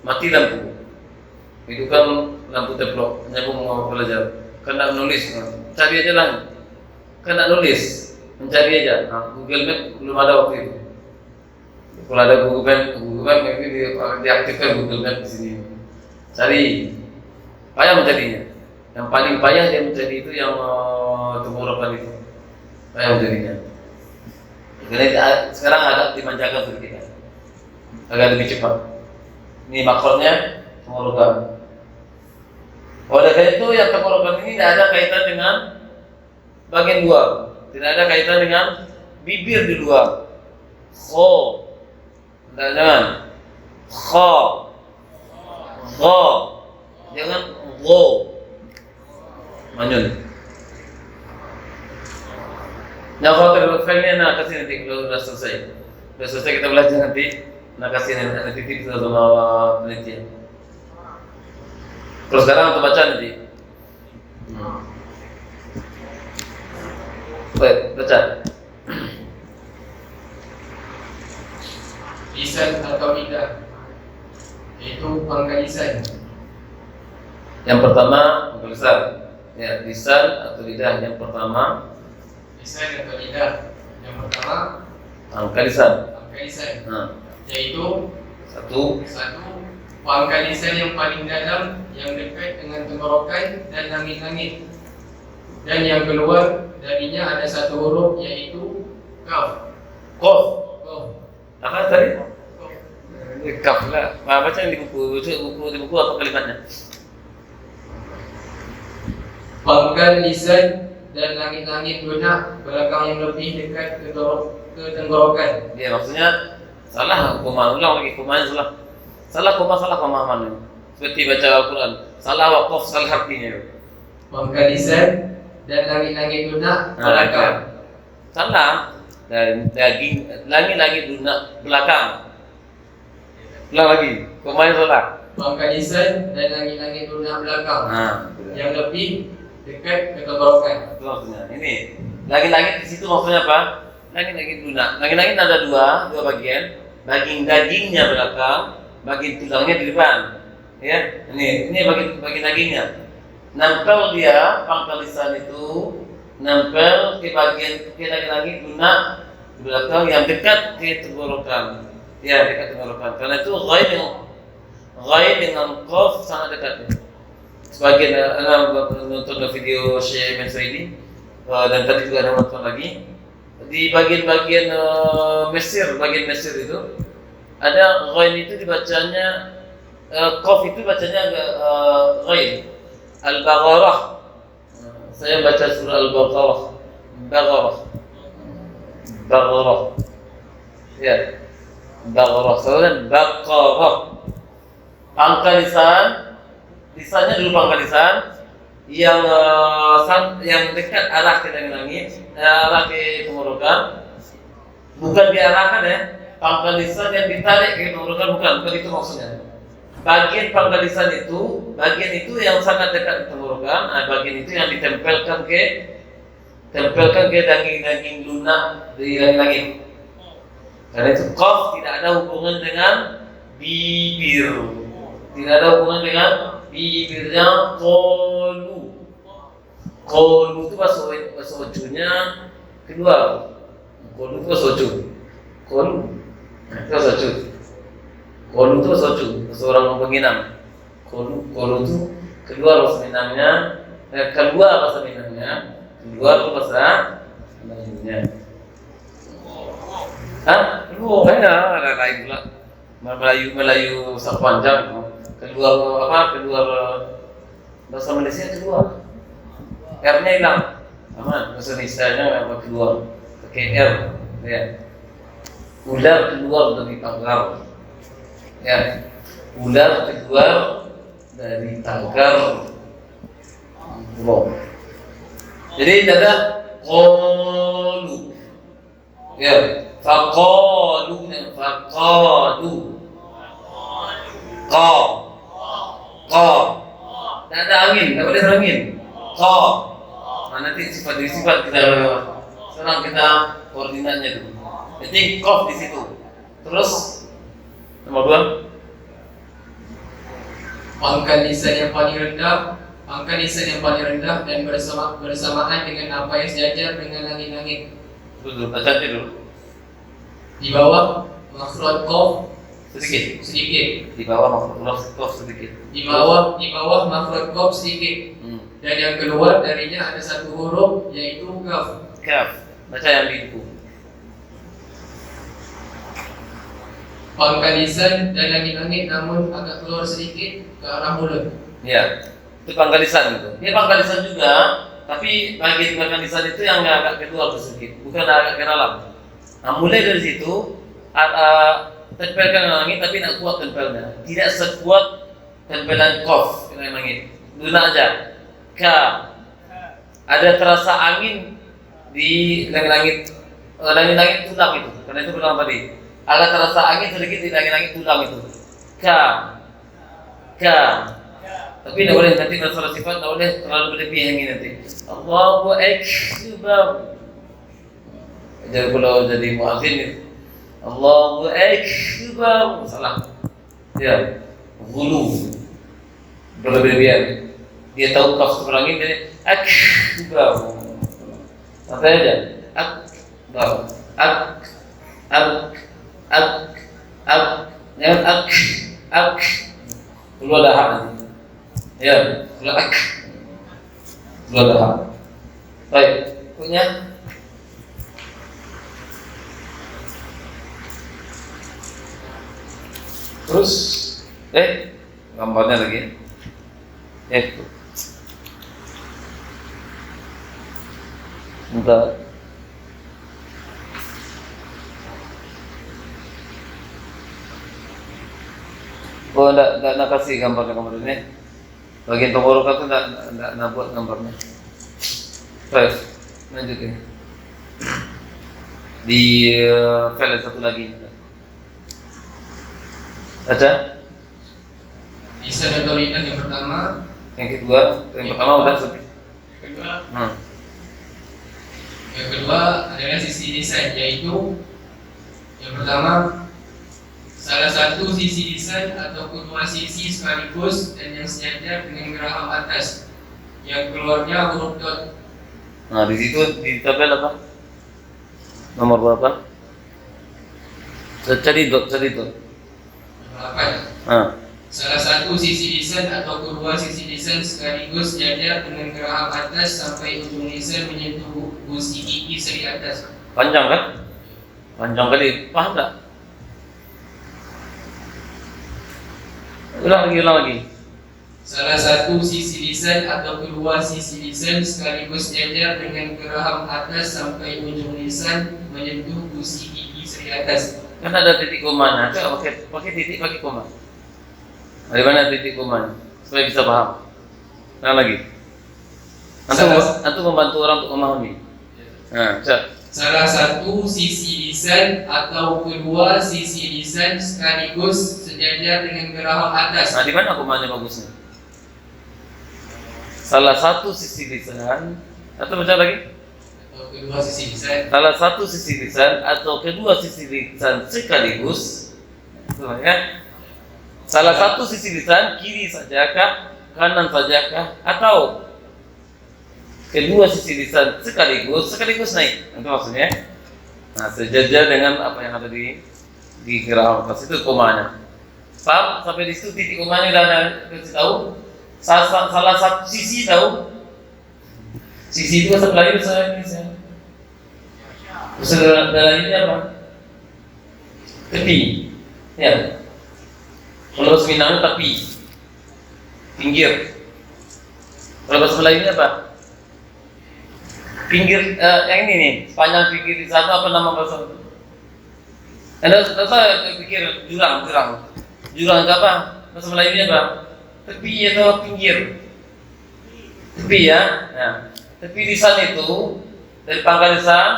mati lampu. Itu kan lampu teplok, nyambung mau belajar. Kena nulis, cari aja lah. Kena nulis, mencari aja. Nah, Google Map belum ada waktu itu. Kalau ada Google Map ini diaktifkan Google Map di sini. Cari, payah mencarinya. Yang paling payah dia mencari itu yang tenggorokan itu. Payah mencarinya. Karena sekarang agak dimanjakan sedikit, agak lebih cepat. Ini makhrajnya tenggorokan. Oleh karena itu yang tenggorokan ini tidak ada kaitan dengan bagian luar, tidak ada kaitan dengan bibir di luar. Kho, jangan. Kho, kho, jangan go. Manyun. Yang khawatir filenya nak kasih nanti kalau sudah selesai. Sudah selesai kita belajar nanti. Nak kasih nanti tips sama penelitian. Terus sekarang untuk baca nanti. Baik, baca. Lisan atau lidah, itu pangkal lisan. Yang pertama pangkal lisan. Ya, lisan atau lidah yang pertama. Lisan atau lidah yang pertama Pangkal lisan. pangkal lisan. Satu. Yaitu satu pangkal lisan yang paling dalam yang dekat dengan tenggorokan dan langit-langit, dan yang keluar darinya ada satu huruf yaitu kaf. Qaf. Kaf. Apa tadi? Kaf. Kaf lah. Baca yang di buku. Di buku apa kalimatnya? Pangkal lisan dan langit-langit lunak belakang yang lebih dekat ke tenggorokan. Ya maksudnya salah koma, ulang lagi komanya salah. Salah koma, salah pemahaman. Seperti baca Al-Quran, salah wakaf, salah artinya. Pangkal lisan dan langit-langit lunak belakang. Salah. Dan daging langit-langit lunak belakang. Ulang lagi, komanya salah. Pangkal lisan dan langit-langit lunak belakang. Yang lebih dekat ke tenggorokan. Itu maksudnya. Ini langit-langit di situ maksudnya apa? Langit-langit lunak. Langit-langit ada dua bagian. Dagingnya belakang, bagian tulangnya di depan. Ya, ini bagian dagingnya. Nempel dia pangkal lisan itu nempel ke bagian langit-langit lunak di belakang yang dekat ke tenggorokan. Ya, dekat tenggorokan. Karena itu ghaib dengan qaf sangat dekat. Sebagian anak nonton video Syekh Mansur ini dan tadi juga ada nonton lagi di bagian bagian Mesir itu ada ghain itu dibacanya qaf itu bacanya ghain al-Baqarah. Saya baca surah al-Baqarah. Baqarah. Ya. Baqarah. Soalnya Baqarah. Pangkal lisannya dulu pangkal lisan yang dekat arah ke langit, arah ke tenggorokan, bukan diarahkan ya, pangkal lisan yang ditarik ke tenggorokan, bukan itu maksudnya. Bagian pangkal lisan itu, bagian itu yang sangat dekat tenggorokan, bagian itu yang ditempelkan ke daging-daging lunak di langit-langit. Karena itu qaf tidak ada hubungan dengan bibir, tidak ada hubungan dengan bibirnya. Qalu itu bahasa wajahnya keluar. Qalu itu bahasa wajah. Qalu itu bahasa wajah. Qalu itu bahasa wajah, bahasa orang penginam. Qalu itu keluar bahasa Minangnya, keluar bahasa Minangnya, keluar bahasa Melayunya. Keluar ada lain pula. Melayu sepanjang. Keluar bahasa Malaysia keluar. R-nya hilang. Aman, bahasa Indonesia-nya keluar. Pakai R, ya. Ular keluar dari pagar. Ya. Ular keluar dari pagar. Jadi ada qalu. Ya, faqalu. Qa. Tidak ada angin, tidak boleh angin. Qa. Nanti sifat kita sekarang kita koordinatnya dulu. Jadi qaf di situ. Terus nomor 2, pangkal lisan yang paling rendah dan bersamaan dengan apa yang sejajar dengan langit-langit. dulu baca dulu. Di bawah makhraj qaf Sedikit. sedikit. Di bawah makhraj qaf sedikit. Di bawah makhraj qaf sedikit. Dan yang keluar darinya ada satu huruf yaitu kaf. Kaf. Baca yang di buku. Pangkal lisan dan langit-langit namun agak keluar sedikit ke arah mulut. Ya, itu pangkal lisan itu. Ini pangkal lisan juga, tapi bagian pangkal lisan itu yang agak keluar sedikit, bukan agak ke dalam. Nah, mulai dari situ tempelkan langit tapi tidak kuat tempelnya. Tidak sekuat tempelan qaf yang langit. Lunak aja. Ka. Ada terasa angin di langit-langit tulang itu. Karena itu bilang tadi. Ada terasa angin sedikit di langit-langit tulang itu. Ka. Tapi tidak boleh nanti masalah sifat, tidak boleh terlalu berlebihan nanti. Allahu Akbar. Jadi kalau jadi muadzin, Allahu Akbar, salah. Ya, gulu berlebihan. Dia tahu kaf seberangin jadi akbar. Sampai aja. Akbar. Jangan keluar dah nanti. Ya, keluar dah. Baik, punya. Terus, gambarnya lagi. Bentar. Oh, enggak nak kasih gambar ini. Bagian tenggorokan tu enggak buat gambarnya. Baik, lanjutin. Di file satu lagi. Baca. Lisan atau lidah yang pertama. Yang kedua udah seperti. Yang kedua adalah sisi lisan, yaitu yang pertama salah satu sisi lisan atau kedua sisi sekaligus dan yang sejajar dengan geraham atas yang keluarnya huruf dot. Nah, di situ di tabel apa? Nomor berapa? Cari dot. Berapa? Salah satu sisi lisan atau kedua sisi lisan sekaligus sejajar dengan geraham atas sampai ujung lisan menyentuh gusi gigi seri atas. Panjang kan? Panjang kali. Paham tak? Ulang lagi. Salah satu sisi lisan atau kedua sisi lisan sekaligus sejajar dengan geraham atas sampai ujung lisan menyentuh gusi gigi seri atas. Kan ada titik komanya. Coba pakai titik, pakai koma. Dari mana titik komanya? Supaya bisa paham. Lagi. Antum membantu orang untuk memahami. Nah, salah satu sisi lisan atau kedua sisi lisan sekaligus sejajar dengan geraham atas. Nah, di mana komanya bagusnya? Salah satu sisi lisan atau baca lagi? Atau kedua sisi lisan. Salah satu sisi lisan atau kedua sisi lisan sekaligus. Ya. Salah satu sisi lisan kiri sajakah, kanan sajakah, atau kedua sisi lisan sekaligus naik. Itu maksudnya. Nah, sejajar dengan apa yang ada di geraham atas itu komanya. Paham? Sampai di situ titik komanya udah kasih tahu. Salah satu sisi tahu. Sisi itu bahasa Melayu saya Indonesia. Bahasa Melayu apa? Tepi. Ya. Kalau bahasa Minang tepi. Pinggir. Kalau bahasa Melayu apa? Pinggir, yang ini nih, sepanjang pinggir di sana apa nama bahasa? Anda pikir jurang itu apa? Bahasa Melayunya apa? Tepi atau pinggir? Tepi ya. Nah, tepi lisan itu dari pangkal lisan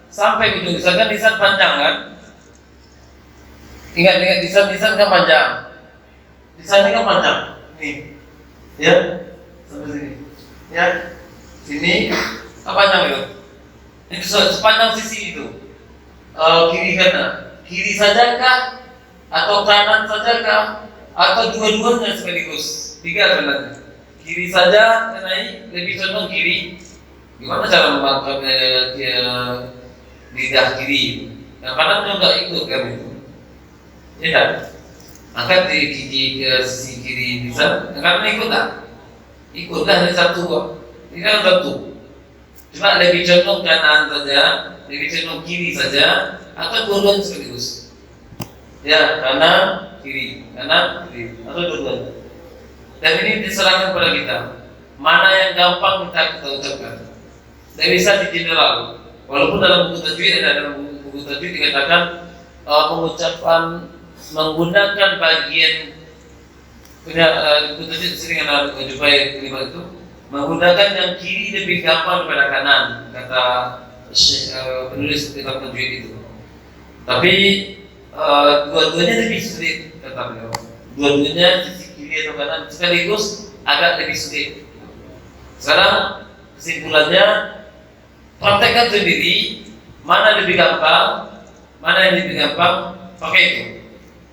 sampai ujung lisan kan lisan panjang kan? Ingat lisan kan panjang. Lisan ini kan panjang. Nih, ya sampai sini. Ya, sini. Apa panjang itu? Itu sepanjang sisi itu. Kiri kanan. Kiri sajakah? Atau kanan sajakah? Atau dua-duanya sekaligus? 3 sebenarnya. Kiri saja naik, lebih condong kiri. Gimana cara memakai lidah kiri? Yang kanan juga ikut kan itu. Ya kan? Angkat di sisi kiri bisa. Yang kanan ikut tak? Ikutlah dari satu kok. Ini kan satu. Cuma lebih condong kanan saja, lebih condong kiri saja, atau dua-duanya sekaligus. Ya, kanan, kiri, atau dua-duanya. Dan ini diserahkan kepada kita. Mana yang gampang kita ucapkan. Tidak bisa di general. Walaupun dalam buku tajwid ada buku tajwid dikatakan pengucapan menggunakan bagian punya buku tajwid sering ada jumpai kalimat itu. Menggunakan yang kiri lebih gampang daripada kanan, kata penulis kitab tajwid itu. Tapi dua-duanya lebih sulit, kata beliau. Dua-duanya sisi kiri atau kanan sekaligus agak lebih sulit. Sekarang kesimpulannya, praktekkan sendiri mana lebih gampang, mana yang lebih gampang, pakai itu.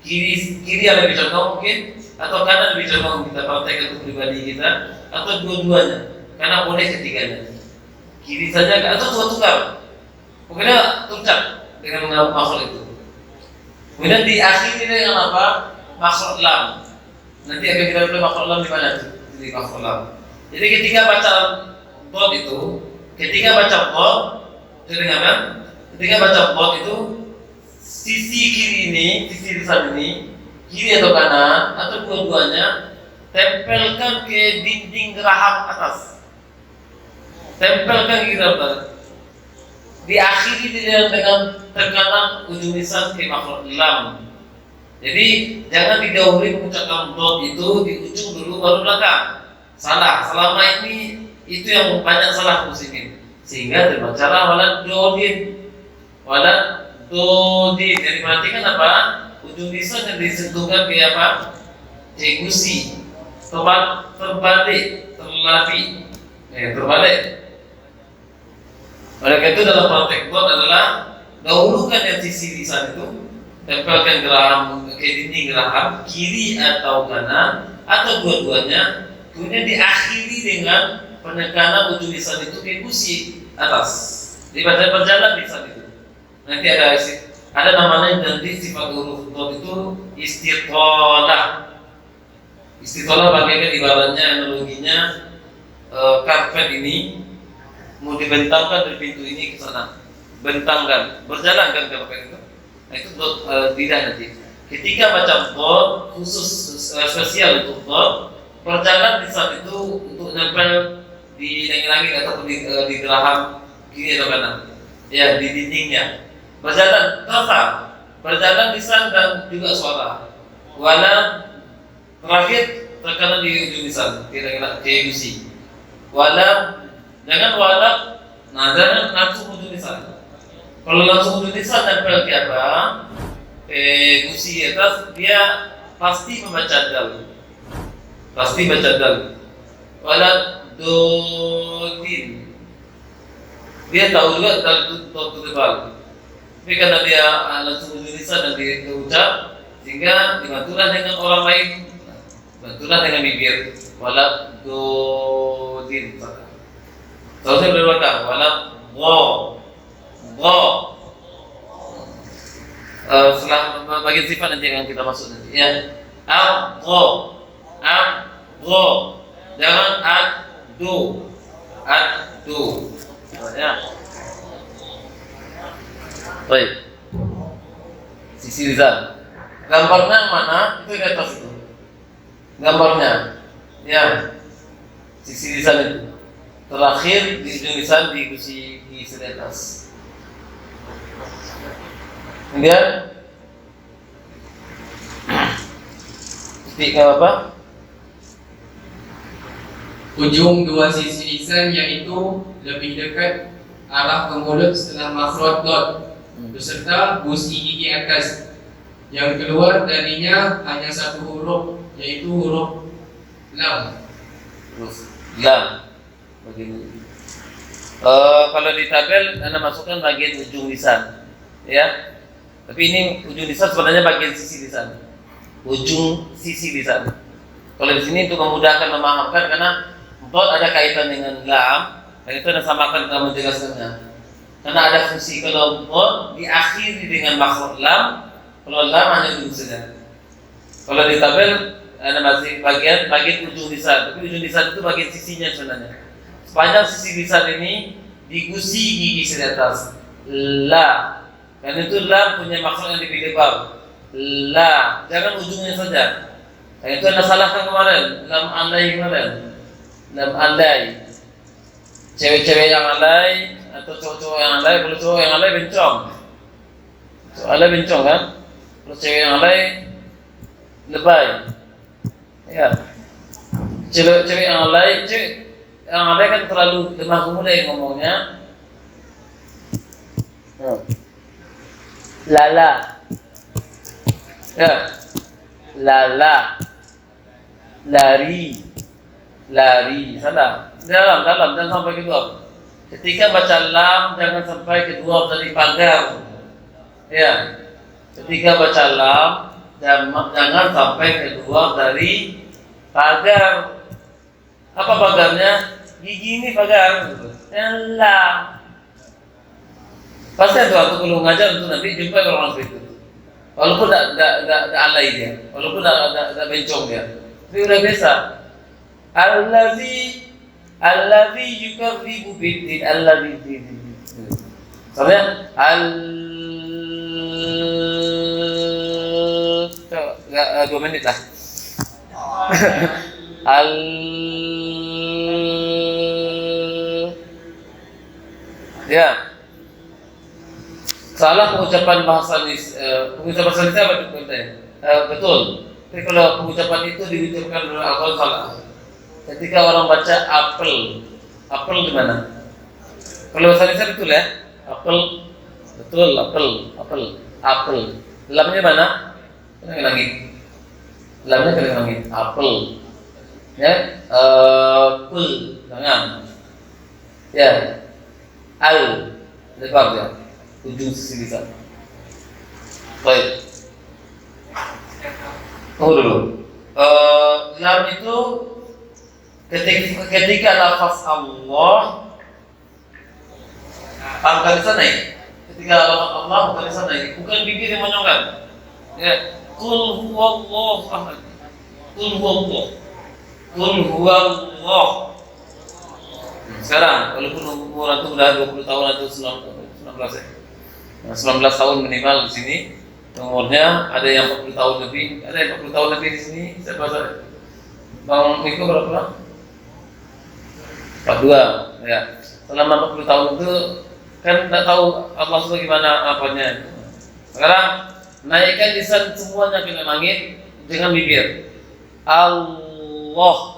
Kiri yang lebih contoh mungkin, atau kanan lebih contoh kita praktekkan untuk pribadi kita, atau dua-duanya, karena boleh ketiganya. Kiri saja atau tukar. Pokoknya tuncak dengan makhluk itu. Kemudian diakhiri dengan apa? Makhluk lam. Nanti akan kita lihat makhluk lam di mana? Di makhluk lam. Jadi ketika baca bod itu, ketika baca bod, kedengaran? Ketika baca bod itu, sisi kiri ini, sisi lisan ini, kiri atau kanan atau dua-duanya, tempelkan ke dinding geraham atas. Tempelkan ke geraham atas. Diakhiri dengan tekanan ujung lisan ke makhluk lam. Jadi jangan didahului mengucapkan dot itu di ujung dulu baru belakang. Salah. Selama ini itu yang banyak salah muslimin. Sehingga terbacalah walad dodin. Jadi perhatikan apa? Ujung lisan yang disentuhkan ke apa? Ke gusi. Terbalik, terlatih, terbalik. Oleh karena itu dalam praktek buat adalah dahulukan yang sisi lisan itu, tempelkan geraham ke dinding geraham kiri atau kanan atau dua-duanya, kemudian diakhiri dengan penekanan ujung lisan itu ke gusi atas. Di berjalan lisan itu. Nanti ada namanya nanti sifat huruf dot itu istiqalah. Istiqalah bagaikan ibaratnya analoginya karpet ini mau dibentangkan dari pintu ini ke sana, bentangkan, berjalan kan karpet itu. Nah itu tidak nanti. Ketika baca dot khusus spesial untuk dot, berjalan di saat itu untuk nempel di langit ataupun di geraham kiri atau kanan, ya di dindingnya. Berjalan terasa, berjalan lisan dan juga suara. Wala terakhir tekanan di ujung lisan, kira-kira kegusi. Wala, jangan wala, nah jangan langsung ujung lisan. Kalau langsung ujung lisan nempel di apa? Gusi di atas, dia pasti membaca dal. Pasti baca dal. Wala dodin. Dia tahu juga dal itu tebal. Tapi karena dia langsung ujung lisan dan dia ucap, sehingga dibantulah dengan orang lain, bantulah dengan bibir. Wala dodin. Seharusnya berbelakang. Wala go. Setelah bagian sifat nanti yang kita masuk nanti ya. Go. Jangan adu. Ya. Baik. Sisi lisan. Gambarnya mana? Itu di atas itu. Gambarnya. Ya. Sisi lisan itu. Terakhir di ujung lisan di gusi di atas. Kemudian titik apa? Ujung dua sisi lisan yaitu lebih dekat arah ke mulut setelah makhraj dot beserta gusi gigi atas. Yang keluar darinya hanya satu huruf yaitu huruf lam. Lam. Begini. Kalau di tabel Anda masukkan bagian ujung lisan, ya. Tapi ini ujung lisan sebenarnya bagian sisi lisan. Ujung sisi lisan. Kalau di sini untuk memudahkan memahamkan karena dot ada kaitan dengan lam, dan itu Anda samakan dalam menjelaskannya. Karena ada fungsi kalau dot diakhiri dengan makhraj lam, kalau lam hanya ujung saja. Kalau di tabel Anda masih bagian ujung lisan, tapi ujung lisan itu bagian sisinya sebenarnya. Sepanjang sisi lisan ini digusi gigi di atas. La. Dan itu lam punya maksud yang lebih lebar. La. Jangan ujungnya saja. Dan itu Anda salahkan kemarin. Lam alai kemarin. Lam alai. Cewek-cewek yang alai atau cowok-cowok yang alai. Kalau cowok yang alai bencong. Cowok alai bencong kan. Kalau cewek yang alai lebay. Ya. Cewek yang alai, yang ada kan terlalu lemah pemuda yang ngomongnya. Lala. Ya. Lala. Lari. Salah. Dalam jangan sampai kedua. Ketika baca lam jangan sampai kedua dari pagar. Ya. Ketika baca lam jangan sampai kedua dari pagar. Apa pagarnya? Gigi ini pagar. Lam. Pasti ada waktu kalau ngajar itu nanti jumpa orang seperti itu. Walaupun tidak alay dia, walaupun tidak bencong dia, tapi udah biasa. Allazi yukadzibu biddin, allazi. Soalnya dua menit lah. Ya. Salah pengucapan bahasa pengucapan bahasa lisan betul. Tapi kalau pengucapan itu diucapkan oleh Al-Quran salah. Ketika orang baca apel di mana? Kalau bahasa lisan betul ya, apel betul, apel. Lamnya mana? Kena langit. Lamnya kena langit. Apel. Ya, pul jangan. Ya, al lebar dia. Ujung sisi lisan. Baik. Tunggu dulu. Lam itu ketika lafaz Allah angka lisan naik. Ketika lafaz Allah angka lisan naik, bukan bibir yang menyongkan. Ya, qul huwallahu ahad. Qul huwallah. Sekarang walaupun umur antum sudah 20 tahun atau 19 ya. 19 tahun minimal di sini. Umurnya ada yang 40 tahun lebih, ada yang 40 tahun lebih di sini. Siapa saja? Bang Miko berapa? 42. Ya. Selama 40 tahun itu kan tidak tahu Allah bagaimana apanya. Sekarang naikkan lisan semuanya ke langit dengan bibir. Allah.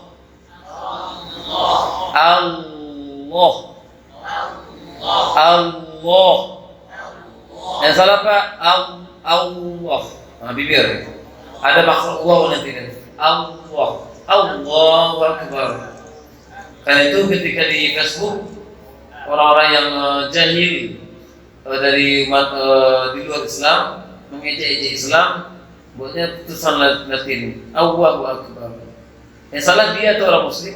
Yang salah apa? Allah. Bibir. Ada makhluk Allah nanti. Allah. Allahu Akbar. Karena itu ketika di Facebook orang-orang yang jahil dari umat di luar Islam mengejek-ejek Islam, buatnya tulisan Latin Allahu Akbar. Yang salah dia itu orang Muslim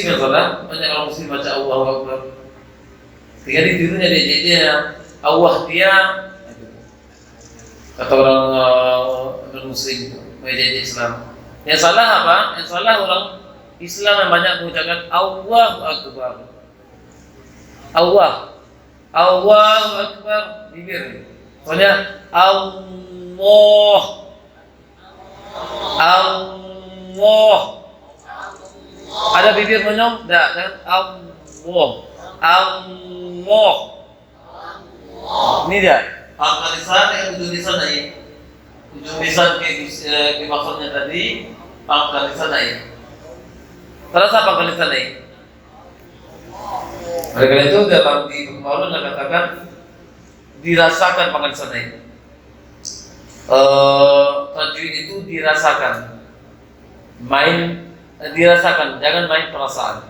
yang salah. Banyak orang Muslim baca Allahu Akbar. Ketika ditirunya dia Allah dia, kata orang non Muslim mengejek Islam. Yang salah apa? Yang salah orang Islam yang banyak mengucapkan Allahu Akbar. Allahu Akbar bibir. Soalnya Allah. Ada bibir menyong? Tak kan? Allah. Ini dia. Pangkal lisan yang ujung lisan naik. Ujung lisan ke maksudnya tadi. Pangkal lisan naik. Terasa pangkal lisan naik. Oleh karena itu dalam di Bukhari katakan dirasakan pangkal lisan naik. Tajwid itu dirasakan. Dirasakan, jangan main perasaan.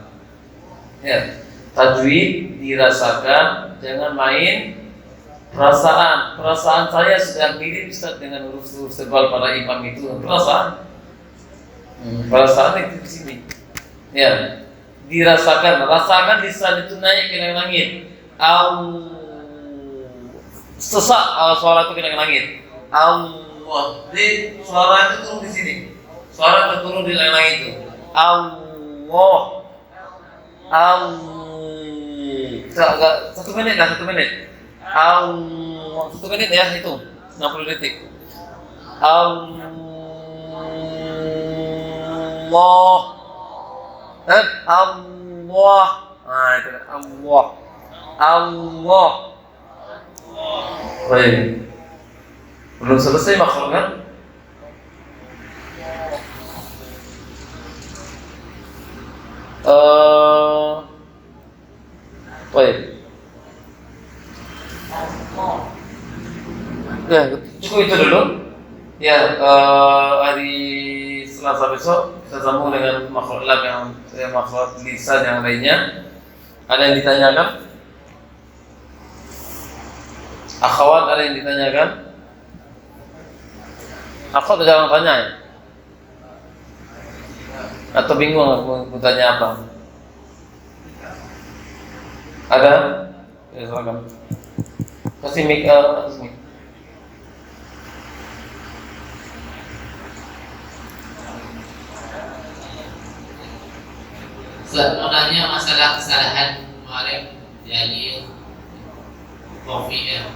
Ya, tajwid dirasakan, jangan main perasaan. Perasaan saya sudah mirip Ustaz dengan huruf-huruf tebal para imam itu. Perasaan itu di sini. Ya, dirasakan, rasakan lisan itu naik ke langit. Sesak suara itu ke langit. Allah, di suara itu turun di sini. Suara itu turun di langit itu. Allah. Satu menit. Allah. 1 menit ya, itu 60 detik. Allah. Allah. Itu Allah. Baik. Belum selesai makhluk kan? Baik. Ya, cukup itu dulu. Ya, hari Selasa besok kita sambung dengan makhluk lab yang makhluk lisan yang lainnya. Ada yang ditanyakan? Akhwat ada yang ditanyakan? Akhwat jangan tanya ya? Atau bingung mau tanya apa? Ada? Ya, silakan. Kasih mic. Mau nanya masalah kesalahan kemarin jadi kopi ya.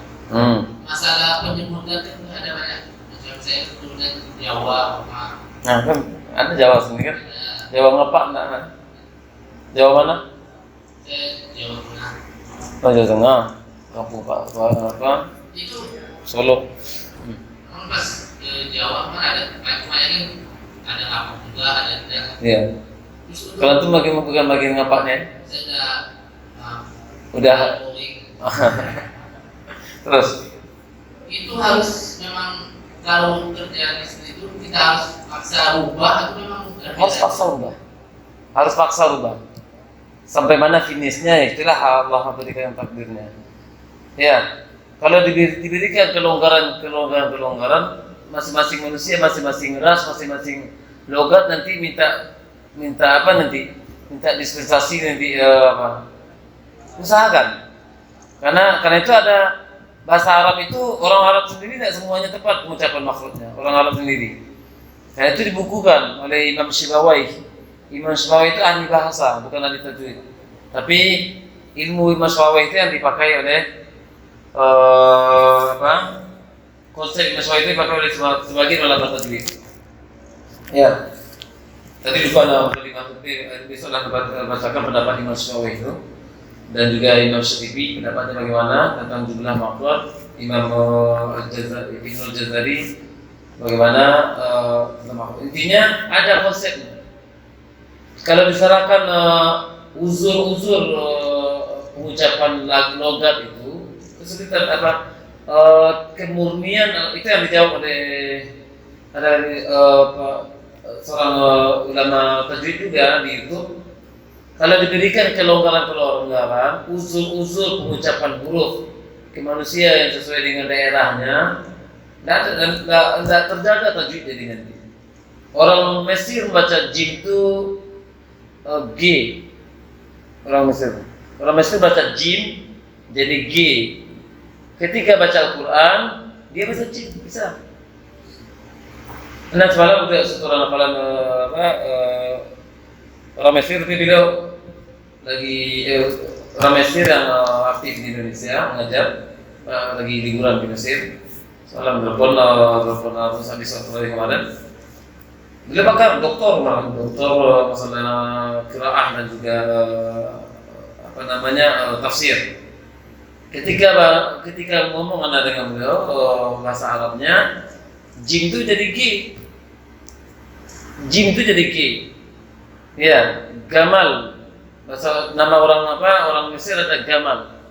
Masalah penyebutan kan ada banyak. Macam saya kemudian Jawa, Nah kan ada Jawa sendiri kan? Jawa ngepak enggak kan? Jawa mana? saya Jawa Tengah. Oh, Jawa Tengah. Kampung apa? Itu Solo. pas Jawa kan ada banyak ada apa juga ada tidak. Iya. Kalau itu bukan bagian ngapaknya? Saya Udah. Terus? Itu harus memang kalau kerjaan istri itu kita harus paksa rubah atau memang Harus paksa rubah. Sampai mana finishnya, itulah Allah berikan takdirnya. Ya, kalau diberikan kelonggaran, masing-masing manusia, masing-masing ras, masing-masing logat nanti minta apa nanti? Minta dispensasi nanti usahakan. Karena itu ada bahasa Arab itu orang Arab sendiri tidak semuanya tepat mengucapkan makhluknya. Orang Arab sendiri. Karena itu dibukukan oleh Imam Syibawayh. Imam Syibawayh itu ahli bahasa, bukan ahli tajwid. Tapi ilmu Imam Syibawayh itu yang dipakai oleh konsep Imam Syibawayh itu dipakai oleh sebagian ulama tajwid. Ya. Tadi lupa nama kalimat besok lah bacakan pendapat Imam Syibawayh itu dan juga Imam Syafi'i pendapatnya bagaimana tentang jumlah makhluk. Imam Ibnul Jazari bagaimana intinya ada konsepnya. Kalau misalkan uzur pengucapan logat itu kesulitan kemurnian itu yang dijawab oleh ada seorang ulama tajwid juga di YouTube. Kalau diberikan kelonggaran-kelonggaran, usul-usul pengucapan huruf ke manusia yang sesuai dengan daerahnya, tidak terjaga tajwid dengan dia. Orang Mesir membaca jim itu G. Orang Mesir baca jim jadi G. Ketika baca Al-Quran, dia baca jim bisa. Nah, semalam udah setelah hafalan orang Mesir itu beliau lagi orang Mesir yang aktif di Indonesia mengajar lagi liburan di Mesir. Semalam telepon terus habis waktu kemarin. Beliau pakar doktor masalah qiraah dan juga tafsir. Ketika ngomong dengan beliau bahasa Arabnya, jim itu jadi G. Jim itu jadi G. Ya, Gamal. Nama orang Mesir ada Gamal.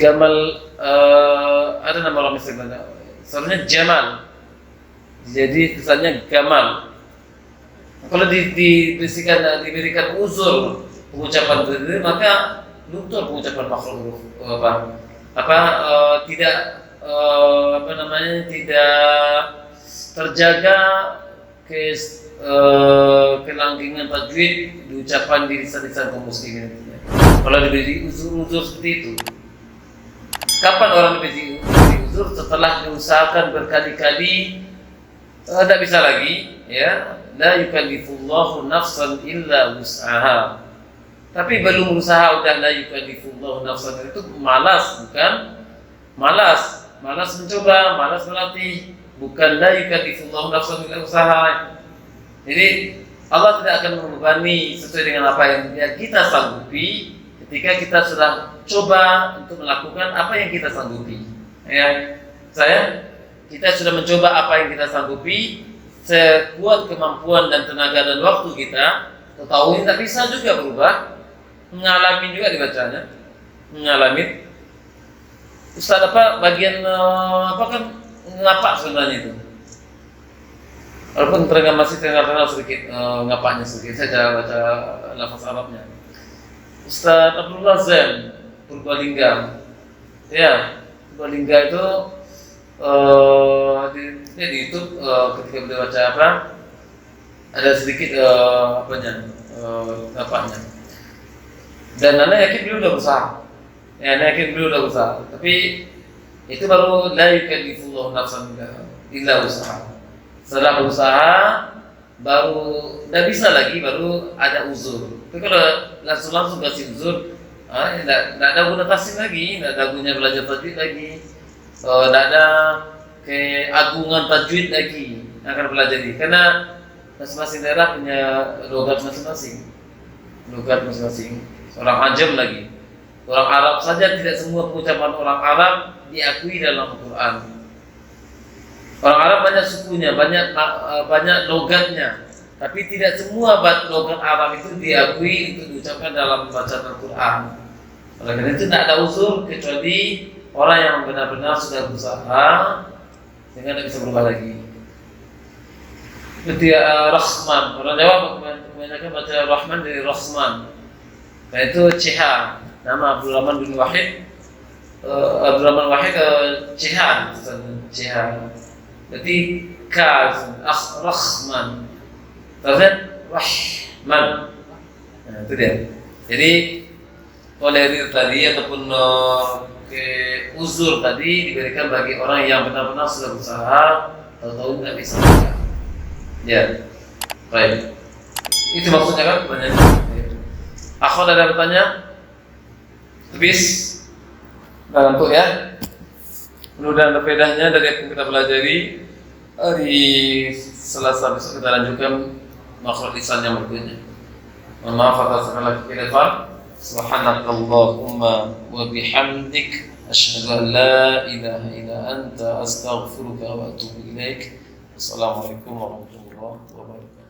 Gamal ada nama orang Mesir ada. Sebenarnya Jamal. Jadi tulisannya Gamal. Kalau diberikan uzur pengucapan itu, maka luntur pengucapan makhluk tidak terjaga kelanggengan tajwid di ucapan di lisan-lisan kaum muslimin. Kalau diberi uzur seperti itu, kapan orang diberi uzur? Setelah diusahakan berkali-kali, tidak bisa lagi, ya. La yukallifullahu nafsan illa wus'aha. Tapi belum berusaha udah la yukallifullahu nafsan, itu malas, bukan malas mencoba, malas melatih, bukan la yukallifullahu nafsan illa usaha. Jadi Allah tidak akan membebani sesuai dengan apa yang kita sanggupi ketika kita sudah coba untuk melakukan apa yang kita sanggupi. Ya, kita sudah mencoba apa yang kita sanggupi sekuat kemampuan dan tenaga dan waktu kita. Tahu tidak bisa juga berubah, mengalami juga dibacanya, mengalami. Ustaz bagian kan ngapak sebenarnya itu. Walaupun masih terdengar sedikit ngapaknya sedikit, saya baca lafaz Arabnya. Ustaz Abdullah Zain Purbalingga, ya, Purbalingga itu di YouTube ketika beliau baca ada sedikit ngapaknya. Dan Anda yakin beliau udah berusaha. Tapi itu baru la yukallifullahu nafsan illa usaha. Setelah berusaha baru tidak bisa lagi, baru ada uzur. Tapi kalau langsung kasih uzur, tidak ada guna taslim lagi, tidak ada guna belajar tajwid lagi, tidak ada keagungan tajwid lagi yang akan pelajari. Karena masing-masing daerah punya logat masing-masing. Orang Ajam lagi, orang Arab saja tidak semua pengucapan orang Arab diakui dalam Al-Quran. Orang Arab banyak sukunya, banyak logatnya, tapi tidak semua logat Arab itu diakui untuk diucapkan dalam bacaan Al-Quran. Oleh karena itu tidak ada uzur kecuali orang yang benar-benar sudah berusaha sehingga tidak bisa berubah lagi. Seperti Rahman, orang Jawa kebanyakan baca Rahman dari Rahman. Nah itu CH, nama Abdul Rahman bin Wahid. Abdul Rahman Wahid CH, berarti Rahman, terusnya Rahman. Nah itu dia. Jadi tolerir tadi ataupun uzur tadi diberikan bagi orang yang benar-benar sudah berusaha tahu nggak bisa. Ya, baik. Itu maksudnya kan pertanyaan. Akhwat ada bertanya? Habis ngantuk ya. Mudah-mudahan faedahnya dari apa yang kita pelajari. Hari Selasa besok kita lanjutkan makhluk lisan yang berikutnya. Mohon maaf atas segala kekhilafan. Subhanakallahumma wa bihamdik asyhadu an la ilaha illa anta astaghfiruka wa atubu ilaik. Assalamualaikum warahmatullahi wabarakatuh.